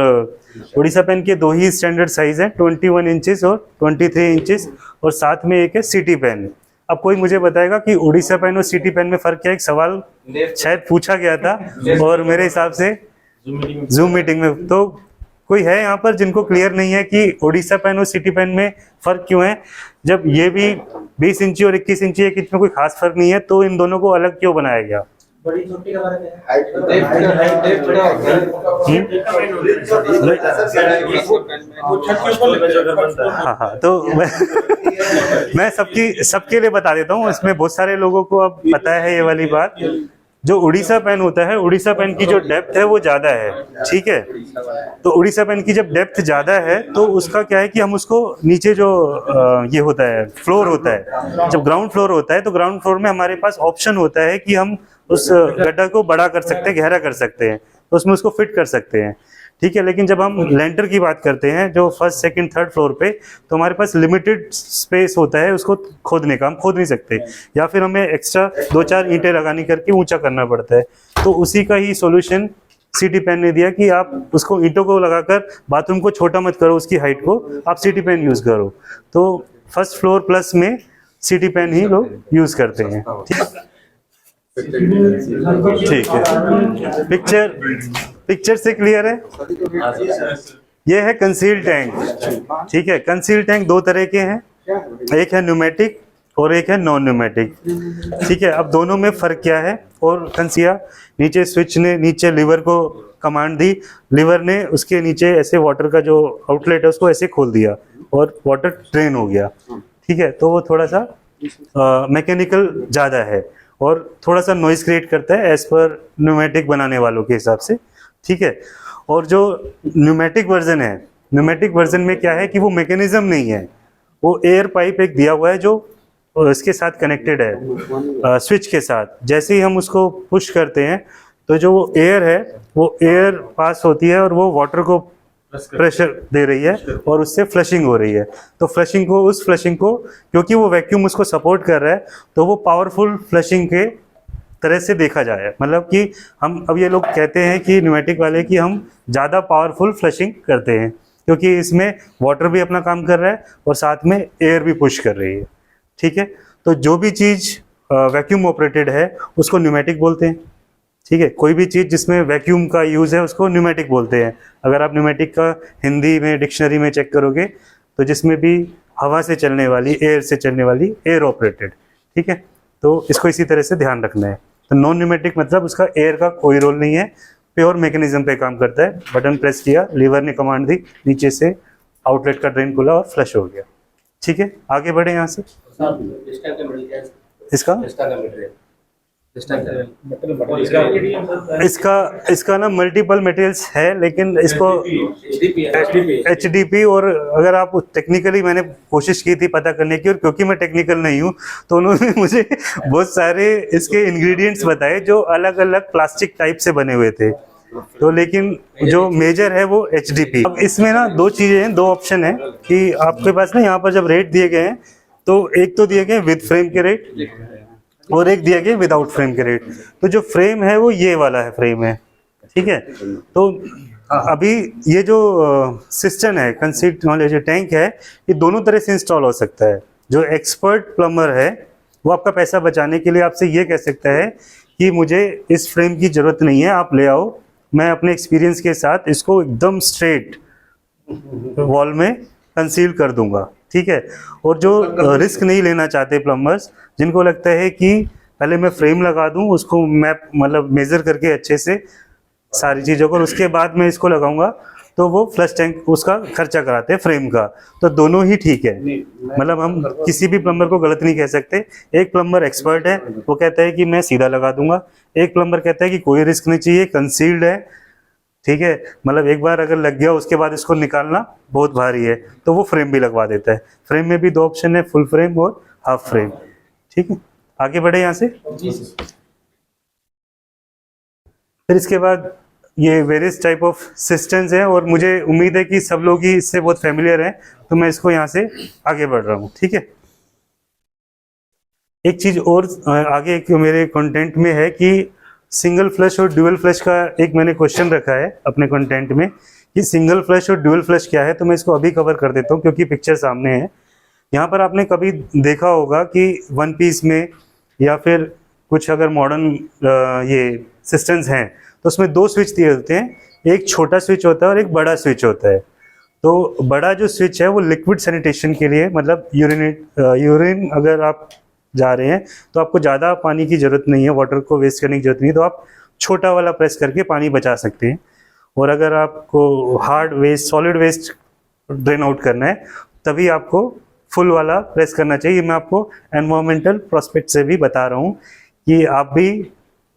उड़ीसा पेन के 2 ही स्टैंडर्ड साइज हैं, 21 इंचेस और 23 इंचेस, और साथ में एक है सिटी पेन। अब कोई मुझे बताएगा कि उड़ीसा पेन और सिटी पेन में फ़र्क क्या है? एक सवाल शायद पूछा गया था, और मेरे हिसाब से जूम मीटिंग में तो कोई है यहाँ पर जिनको क्लियर नहीं है कि उड़ीसा पेन और सिटी पेन में फ़र्क क्यों है। जब ये भी 20 इंची और 21 इंची है, कि इसमें कोई खास फ़र्क नहीं है, तो इन दोनों को अलग क्यों बनाया गया? बड़ी छोटी का फर्क है। हाँ, तो मैं सबके लिए बता देता हूँ। इसमें बहुत सारे लोगों को अब पता है ये वाली बात। जो उड़ीसा पेन होता है, उड़ीसा पेन की जो डेप्थ है वो ज़्यादा है, ठीक है। तो उड़ीसा पेन की जब डेप्थ ज़्यादा है तो उसका क्या है कि हम उसको नीचे जो ये होता है फ्लोर होता है, जब ग्राउंड फ्लोर होता है तो ग्राउंड फ्लोर में हमारे पास ऑप्शन होता है कि हम उस गड्ढा को बड़ा कर सकते हैं, गहरा कर सकते हैं, तो उसमें उसको फिट कर सकते हैं, ठीक है। लेकिन जब हम लेंटर की बात करते हैं जो फर्स्ट सेकंड थर्ड फ्लोर पे, तो हमारे पास लिमिटेड स्पेस होता है उसको खोदने का, हम खोद नहीं सकते, या फिर हमें एक्स्ट्रा 2-4 ईंटें लगानी करके ऊंचा करना पड़ता है। तो उसी का ही सॉल्यूशन सिटी पेन ने दिया कि आप उसको ईंटों को लगाकर बाथरूम को छोटा मत करो, उसकी हाइट को, आप सिटी पेन यूज़ करो। तो फर्स्ट फ्लोर प्लस में सिटी पेन ही लोग यूज़ करते हैं, ठीक है। पिक्चर से क्लियर है? ये है कंसील टैंक, ठीक है। कंसील टैंक 2 तरह के हैं, एक है न्यूमेटिक और एक है नॉन न्यूमेटिक, ठीक है। अब दोनों में फ़र्क क्या है? और कंसिया नीचे स्विच ने नीचे लीवर को कमांड दी, लीवर ने उसके नीचे ऐसे वाटर का जो आउटलेट है उसको ऐसे खोल दिया और वाटर ड्रेन हो गया, ठीक है। तो वो थोड़ा सा मैकेनिकल ज़्यादा है और थोड़ा सा नॉइज़ क्रिएट करता है एज पर न्यूमेटिक बनाने वालों के हिसाब से, ठीक है। और जो न्यूमेटिक वर्जन है, न्यूमेटिक वर्जन में क्या है कि वो मैकेनिज्म नहीं है, वो एयर पाइप एक दिया हुआ है जो इसके साथ कनेक्टेड है स्विच के साथ। जैसे ही हम उसको पुश करते हैं तो जो वो एयर है वो एयर पास होती है और वो वाटर को प्रेशर दे रही है और उससे फ्लशिंग हो रही है। तो उस फ्लशिंग को क्योंकि वो वैक्यूम उसको सपोर्ट कर रहा है तो वो पावरफुल फ्लशिंग के तरह से देखा जाए। मतलब कि हम अब ये लोग कहते हैं कि न्यूमेटिक वाले कि हम ज़्यादा पावरफुल फ्लशिंग करते हैं क्योंकि इसमें वाटर भी अपना काम कर रहा है और साथ में एयर भी पुश कर रही है, ठीक है। तो जो भी चीज़ वैक्यूम ऑपरेटेड है उसको न्यूमेटिक बोलते हैं, ठीक है। कोई भी चीज़ जिसमें वैक्यूम का यूज़ है उसको न्यूमेटिक बोलते हैं। अगर आप न्यूमेटिक का हिंदी में डिक्शनरी में चेक करोगे तो जिसमें भी हवा से चलने वाली, एयर से चलने वाली, एयर ऑपरेटेड, ठीक है। तो इसको इसी तरह से ध्यान रखना है। तो नॉन न्यूमेटिक मतलब उसका एयर का कोई रोल नहीं है, प्योर मैकेनिज्म पे काम करता है। बटन प्रेस किया, लीवर ने कमांड दी, नीचे से आउटलेट का ड्रेन खुला और फ्लश हो गया, ठीक है। आगे बढ़े यहाँ से। इसका ना मल्टीपल मटेरियल्स है, लेकिन इसको HDP और अगर आप टेक्निकली मैंने कोशिश की थी पता करने की, और क्योंकि मैं टेक्निकल नहीं हूँ तो उन्होंने मुझे बहुत सारे इसके इंग्रेडिएंट्स बताए जो अलग अलग प्लास्टिक टाइप से बने हुए थे। तो लेकिन जो मेजर है वो HDP। अब इसमें ना 2 चीज़ें हैं, 2 ऑप्शन है कि आपके पास ना यहाँ पर जब रेट दिए गए हैं तो एक तो दिए गए विद फ्रेम के रेट और एक दिया गया विदाउट फ्रेम के रेट। तो जो फ्रेम है वो ये वाला है, फ्रेम है, ठीक है। तो अभी ये जो सिस्टम है, कंसील्ड नॉलेज टैंक है, ये दोनों तरह से इंस्टॉल हो सकता है। जो एक्सपर्ट प्लम्बर है वो आपका पैसा बचाने के लिए आपसे ये कह सकता है कि मुझे इस फ्रेम की ज़रूरत नहीं है, आप ले आओ, मैं अपने एक्सपीरियंस के साथ इसको एकदम स्ट्रेट वॉल में कंसील कर दूंगा, ठीक है। और जो रिस्क नहीं लेना चाहते प्लम्बर्स, जिनको लगता है कि पहले मैं फ्रेम लगा दूं, उसको मैं मतलब मेज़र करके अच्छे से सारी चीज़ों को, और उसके बाद मैं इसको लगाऊंगा, तो वो फ्लश टैंक उसका खर्चा कराते हैं फ्रेम का। तो दोनों ही ठीक है, मतलब हम किसी भी प्लम्बर को गलत नहीं कह सकते। एक प्लम्बर एक्सपर्ट है, वो कहता है कि मैं सीधा लगा दूंगा, एक प्लम्बर कहता है कि कोई रिस्क नहीं चाहिए, कंसील्ड है, ठीक है, मतलब एक बार अगर लग गया उसके बाद इसको निकालना बहुत भारी है, तो वो फ्रेम भी लगवा देता है। फ्रेम में भी दो ऑप्शन है, फुल फ्रेम और हाफ फ्रेम, ठीक है। आगे बढ़े यहाँ से। फिर इसके बाद ये वेरियस टाइप ऑफ सिस्टम्स हैं, और मुझे उम्मीद है कि सब लोग ही इससे बहुत फेमिलियर हैं, तो मैं इसको यहाँ से आगे बढ़ रहा हूँ, ठीक है। एक चीज़ और आगे एक मेरे कंटेंट में है कि सिंगल फ्लश और ड्यूअल फ्लश का एक मैंने क्वेश्चन रखा है अपने कंटेंट में कि सिंगल फ्लश और ड्यूअल फ्लश क्या है, तो मैं इसको अभी कवर कर देता हूँ क्योंकि पिक्चर सामने है। यहाँ पर आपने कभी देखा होगा कि वन पीस में या फिर कुछ अगर मॉडर्न ये सिस्टम्स हैं, तो उसमें दो स्विच दिए होते हैं, एक छोटा स्विच होता है और एक बड़ा स्विच होता है। तो बड़ा जो स्विच है वो लिक्विड सैनिटेशन के लिए, मतलब यूरिन अगर आप जा रहे हैं तो आपको ज़्यादा पानी की ज़रूरत नहीं है, वाटर को वेस्ट करने की ज़रूरत नहीं है, तो आप छोटा वाला प्रेस करके पानी बचा सकते हैं। और अगर आपको hard waste, solid waste drain out करना है, तभी आपको फुल वाला प्रेस करना चाहिए। मैं आपको एनवायरमेंटल प्रोस्पेक्ट से भी बता रहा हूँ कि आप भी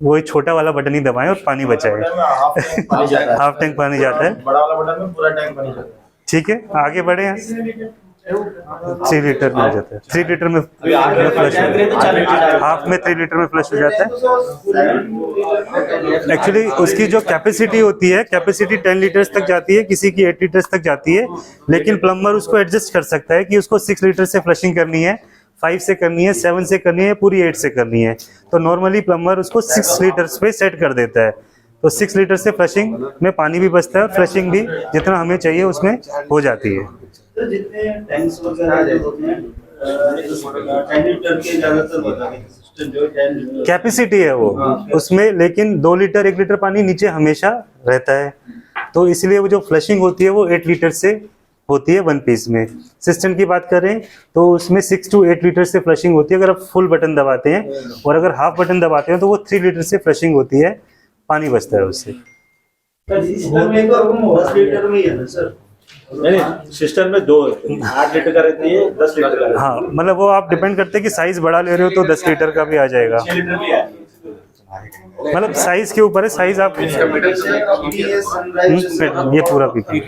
वही छोटा वाला बटन ही दबाएं और पानी बचाएं। हाफ टैंक पानी जाता है, बड़ा वाला बटन में पूरा टैंक पानी जाता है। ठीक है। आगे बढ़े हैं। 3 लीटर में हो जाता है, 3 लीटर में फ्लश हो जाता है, हाफ में 3 लीटर में फ्लश हो जाता है। एक्चुअली उसकी जो कैपेसिटी होती है, कैपेसिटी 10 लीटर्स तक जाती है, किसी की 8 लीटर्स तक जाती है, लेकिन प्लम्बर उसको एडजस्ट कर सकता है कि उसको 6 लीटर से फ्लशिंग करनी है, 5 से करनी है, 7 से करनी है, पूरी 8 से करनी है। तो नॉर्मली प्लम्बर उसको 6 लीटर्स पे सेट कर देता है। तो 6 लीटर से फ्लशिंग में पानी भी बचता है और फ्लशिंग भी जितना हमें चाहिए उसमें हो जाती है। तो जितने टैंक्स वगैरह होते हैं 10 लीटर के ज्यादातर बता दें सिस्टम जो 10 लीटर कैपेसिटी है वो उसमें, लेकिन 2 लीटर 1 लीटर पानी नीचे हमेशा रहता है। तो इसलिए वो जो फ्लशिंग होती है वो 8 लीटर से होती है वन पीस में। सिस्टम की बात करें तो उसमें 6 to 8 लीटर से फ्लशिंग होती है अगर आप फुल बटन दबाते हैं, और अगर हाफ बटन दबाते हैं तो वो 3 लीटर से फ्लशिंग होती है, पानी बचता है उससे। सिस्टम में तो 10 लीटर में ही है ना सर? नहीं, सिस्टम में 8 लीटर का रहती है, 10 लीटर का। हाँ, मतलब वो आप डिपेंड करते हैं कि साइज बड़ा ले रहे हो तो 10 लीटर का भी आ जाएगा, 6 लीटर भी है। मतलब साइज के ऊपर है, साइज आप ये पूरा पीपी,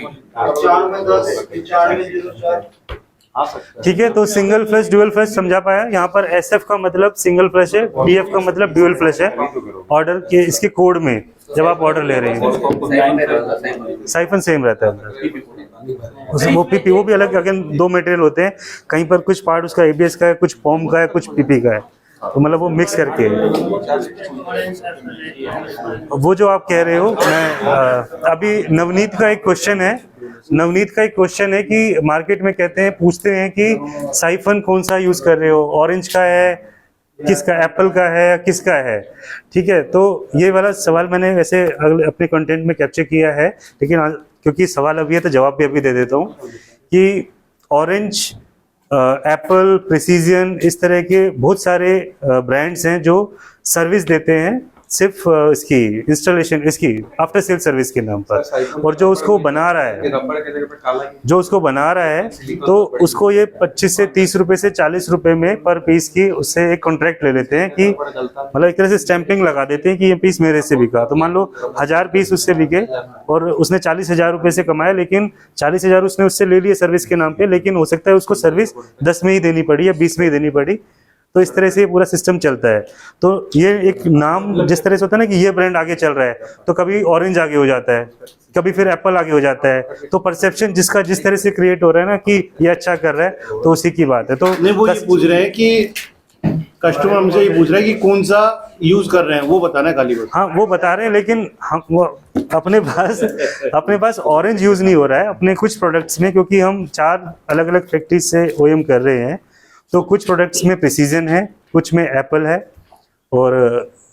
ठीक है। तो सिंगल फ्लश ड्यूअल फ्लश समझा पाया। यहाँ पर SF का मतलब सिंगल फ्लश है, DF का मतलब ड्यूअल फ्लश है। ऑर्डर के इसके कोड में जब आप ऑर्डर ले रहे हैं साइफन सेम रहता है, वो पीपी वो भी अलग, अगेन 2 मटेरियल होते हैं, कहीं पर कुछ पार्ट उसका ABS का है, कुछ पॉम का है, कुछ PP का है, तो मतलब वो मिक्स करके वो जो आप कह रहे हो। मैं अभी नवनीत का एक क्वेश्चन है, नवनीत का एक क्वेश्चन है कि मार्केट में कहते हैं, पूछते हैं कि साइफन कौन सा यूज कर रहे हो, ऑरेंज का है, किसका, एप्पल का है या किसका है, ठीक है। तो ये वाला सवाल मैंने वैसे अपने कंटेंट में कैप्चर किया है, लेकिन क्योंकि सवाल अभी है तो जवाब भी अभी दे देता हूँ कि ऑरेंज, एप्पल, प्रिसीजन, इस तरह के बहुत सारे ब्रांड्स हैं जो सर्विस देते हैं सिर्फ इसकी इंस्टॉलेशन, इसकी आफ्टर सेल सर्विस के नाम पर, और जो उसको बना रहा है तो उसको ये 25 से 30 रुपए से 40 रुपए में पर पीस की उससे एक कॉन्ट्रैक्ट ले लेते हैं कि मतलब एक तरह से स्टैंपिंग लगा देते हैं कि ये पीस मेरे से बिका। तो मान लो 1000 पीस उससे बिके और उसने 40,000 रुपए से कमाया, लेकिन 40,000 उसने उससे ले लिए सर्विस के नाम पे, लेकिन हो सकता है उसको सर्विस 10 में ही देनी पड़ी या 20 में ही देनी पड़ी। तो इस तरह से ये पूरा सिस्टम चलता है। तो ये एक नाम जिस तरह से होता है ना कि ये ब्रांड आगे चल रहा है, तो कभी ऑरेंज आगे हो जाता है, कभी फिर एप्पल आगे हो जाता है। तो परसेप्शन जिसका जिस तरह से क्रिएट हो रहा है ना कि ये अच्छा कर रहा है, तो उसी की बात है। तो नहीं, वो ये पूछ रहे हैं कि कस्टमर हमसे ये पूछ रहे हैं कि कौन सा यूज कर रहे हैं, वो बताना है खाली बस। हाँ, वो बता रहे हैं, लेकिन हम वो अपने पास ऑरेंज यूज नहीं हो रहा है अपने कुछ प्रोडक्ट्स में, क्योंकि हम 4 अलग अलग फैक्ट्री से OEM कर रहे हैं। तो कुछ प्रोडक्ट्स में प्रिसीजन है, कुछ में एप्पल है, और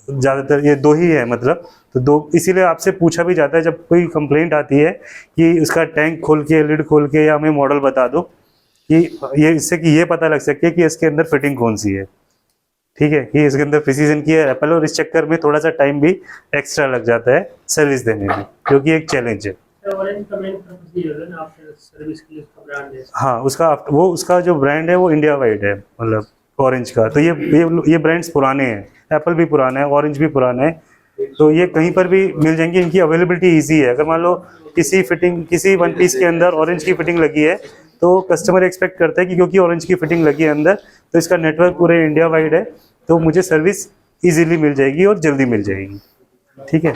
ज़्यादातर ये 2 ही है, मतलब तो 2, इसीलिए आपसे पूछा भी जाता है जब कोई कंप्लेंट आती है कि उसका टैंक खोल के, लिड खोल के या हमें मॉडल बता दो, कि ये इससे कि ये पता लग सके कि इसके अंदर फिटिंग कौन सी है, ठीक है, कि इसके अंदर प्रिसीजन की है एप्पल, और इस चक्कर में थोड़ा सा टाइम भी एक्स्ट्रा लग जाता है सर्विस देने में, जो कि एक चैलेंज है। ऑरेंज का मेन पर्पस ये है ना आफ्टर सर्विस के लिए उसका ब्रांड है। हाँ, उसका जो ब्रांड है वो इंडिया वाइड है, मतलब ऑरेंज का। तो ये ब्रांड्स पुराने हैं, एप्पल भी पुराना है, ऑरेंज भी पुराना है, तो ये कहीं पर भी मिल जाएंगे। इनकी अवेलेबिलिटी ईजी है। अगर मान लो किसी वन पीस के अंदर ऑरेंज की फिटिंग लगी है, तो कस्टमर एक्सपेक्ट करता है कि क्योंकि ऑरेंज की फिटिंग लगी है अंदर, तो इसका नेटवर्क पूरे इंडिया वाइड है, तो मुझे सर्विस इजीली मिल जाएगी और जल्दी मिल जाएगी, ठीक है।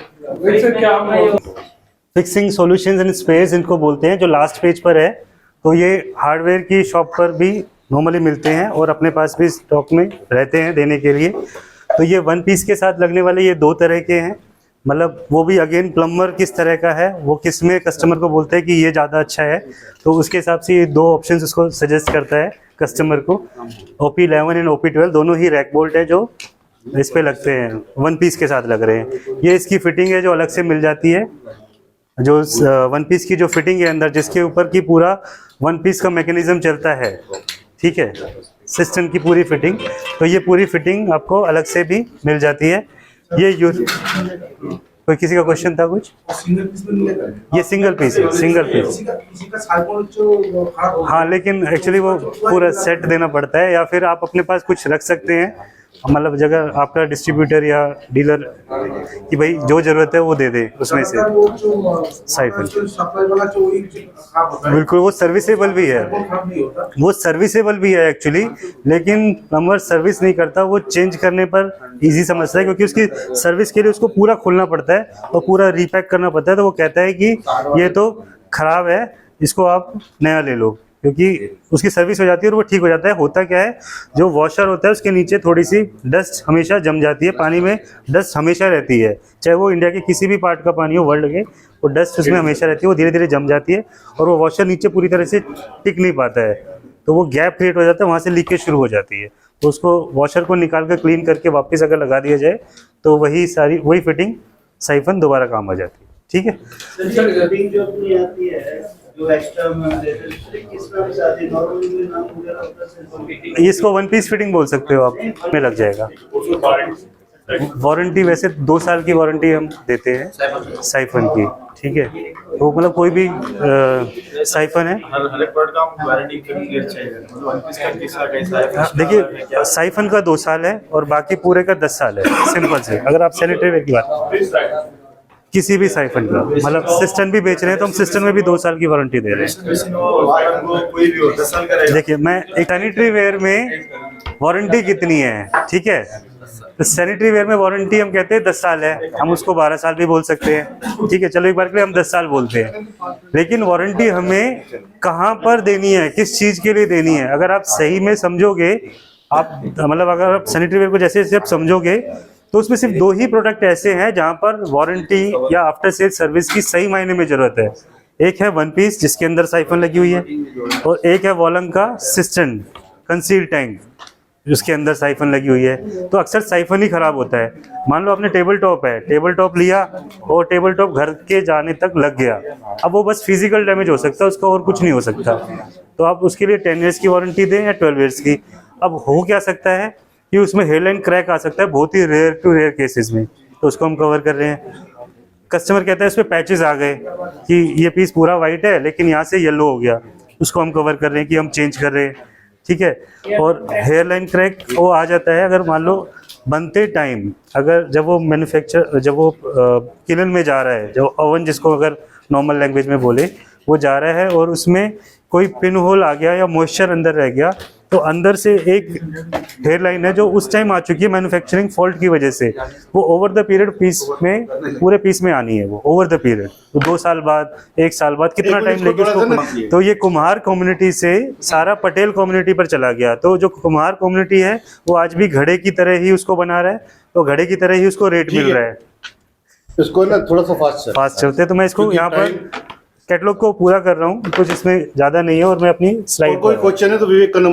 फिक्सिंग सॉल्यूशंस एंड स्पेयर्स इनको बोलते हैं, जो लास्ट पेज पर है। तो ये हार्डवेयर की शॉप पर भी नॉर्मली मिलते हैं और अपने पास भी स्टॉक में रहते हैं देने के लिए। तो ये वन पीस के साथ लगने वाले ये 2 तरह के हैं, मतलब वो भी अगेन प्लम्बर किस तरह का है, वो किस में कस्टमर को बोलते हैं कि ये ज़्यादा अच्छा है, तो उसके हिसाब से ये 2 ऑप्शंस उसको सजेस्ट करता है कस्टमर को। OP11 एंड OP12 दोनों ही रैक बोल्ट है जो इस पे लगते हैं, वन पीस के साथ लग रहे हैं। ये इसकी फिटिंग है जो अलग से मिल जाती है, जो वन पीस की जो फिटिंग है अंदर, जिसके ऊपर की पूरा वन पीस का मैकेनिज्म चलता है, ठीक है, सिस्टम की पूरी फिटिंग। तो ये पूरी फिटिंग आपको अलग से भी मिल जाती है। ये कोई किसी का क्वेश्चन था कुछ? ये सिंगल पीस है, सिंगल पीस। हाँ, लेकिन एक्चुअली वो पूरा सेट देना पड़ता है, या फिर आप अपने पास कुछ रख सकते हैं, मतलब जगह आपका डिस्ट्रीब्यूटर या डीलर कि भाई जो जरूरत है वो दे दे उसमें से साइफन। बिल्कुल, वो सर्विसेबल भी है, वो सर्विसेबल भी है एक्चुअली, लेकिन प्लम्बर सर्विस नहीं करता, वो चेंज करने पर इजी समझता है, क्योंकि उसकी सर्विस के लिए उसको पूरा खोलना पड़ता है और पूरा रीपैक करना पड़ता है। तो वो कहता है कि ये तो खराब है, इसको आप नया ले लो, क्योंकि उसकी सर्विस हो जाती है और वो ठीक हो जाता है। होता क्या है, जो वॉशर होता है उसके नीचे थोड़ी सी डस्ट हमेशा जम जाती है, पानी में डस्ट हमेशा रहती है, चाहे वो इंडिया के किसी भी पार्ट का पानी हो वर्ल्ड के, वो डस्ट उसमें हमेशा रहती है, वो धीरे धीरे जम जाती है और वो वॉशर नीचे पूरी तरह से टिक नहीं पाता है, तो वो गैप क्रिएट हो जाता है, वहाँ से लीकेज शुरू हो जाती है। तो उसको वॉशर को निकाल कर क्लीन करके वापस अगर लगा दिया जाए तो वही फिटिंग साइफन दोबारा काम आ जाती है, ठीक है। जो अपनी आती है जो एक्स्ट्रा किस नाम से आती है, नॉर्मली में नाम वगैरह होता है, इसको वन पीस फिटिंग बोल सकते हो आप, में लग जाएगा। वारंटी वैसे 2 साल की वारंटी हम देते हैं साइफन की, ठीक है। वो मतलब कोई भी साइफन है, हर एक प्रोडक्ट का वारंटी पीरियड चाहिए, मतलब वन पीस का किसका कैसा है। देखिए साइफन का 2 साल है और बाकी पूरे का 10 साल है, सिंपल से। अगर आप सैनिटरी वेयर की बात, किसी भी साइफन का, मतलब सिस्टम भी बेच रहे हैं तो हम सिस्टम में भी 2 साल की वारंटी दे रहे हैं। देखिए, मैं एक सैनिटरी वेयर में वारंटी कितनी है, ठीक है, तो सैनिटरी वेयर में वारंटी हम कहते हैं 10 साल है, हम उसको 12 साल भी बोल सकते हैं, ठीक है, चलो एक बार के लिए हम 10 साल बोलते हैं। लेकिन वारंटी हमें कहाँ पर देनी है, किस चीज़ के लिए देनी है, अगर आप सही में समझोगे, आप मतलब अगर आप सैनिटरी वेयर को जैसे जैसे आप समझोगे, तो उसमें सिर्फ 2 ही प्रोडक्ट ऐसे हैं जहाँ पर वारंटी या आफ्टर सेल सर्विस की सही मायने में जरूरत है। एक है वन पीस जिसके अंदर साइफन लगी हुई है, और एक है वॉलंग का सिस्टम कंसील टैंक जिसके अंदर साइफन लगी हुई है। तो अक्सर साइफन ही खराब होता है। मान लो आपने टेबल टॉप है, टेबल टॉप लिया और टेबल टॉप घर के जाने तक लग गया, अब वो बस फिजिकल डैमेज हो सकता है, उसका और कुछ नहीं हो सकता। तो आप उसके लिए 10 ईयर्स की वारंटी दें या 12 ईयर्स की। अब हो क्या सकता है कि उसमें हेयरलाइन क्रैक आ सकता है, बहुत ही रेयर टू रेयर केसेस में, तो उसको हम कवर कर रहे हैं। कस्टमर कहता है इसमें पैचेस आ गए कि ये पीस पूरा वाइट है लेकिन यहाँ से येलो हो गया, उसको हम कवर कर रहे हैं कि हम चेंज कर रहे हैं, ठीक है। और हेयरलाइन क्रैक वो आ जाता है अगर मान लो बनते टाइम, अगर जब वो किलन में जा रहा है, जब ओवन जिसको अगर नॉर्मल लैंग्वेज में बोले, वो जा रहा है और उसमें कोई पिन होल आ गया या मॉइस्चर अंदर रह गया, तो अंदर से एक हेयर लाइन है जो उस टाइम आ चुकी है मैन्युफैक्चरिंग फॉल्ट की वजह से, वो ओवर द पीरियड पीस में, पूरे पीस में आनी है, वो ओवर द पीरियड, तो 2 साल बाद, 1 साल बाद, कितना टाइम लेगी उसको। तो ये कुम्हार कम्युनिटी से सारा पटेल कम्युनिटी पर चला गया। तो जो कुम्हार कम्युनिटी है वो आज भी घड़े की तरह ही उसको बना रहा है, तो घड़े की तरह ही उसको रेट मिल रहा है। इसको ना थोड़ा सा फास्ट चलते हैं, तो मैं इसको यहाँ पर कैटलॉग को पूरा कर रहा हूँ, कुछ इसमें ज़्यादा नहीं है, और मैं अपनी स्लाइड कोई क्वेश्चन है तो विवेक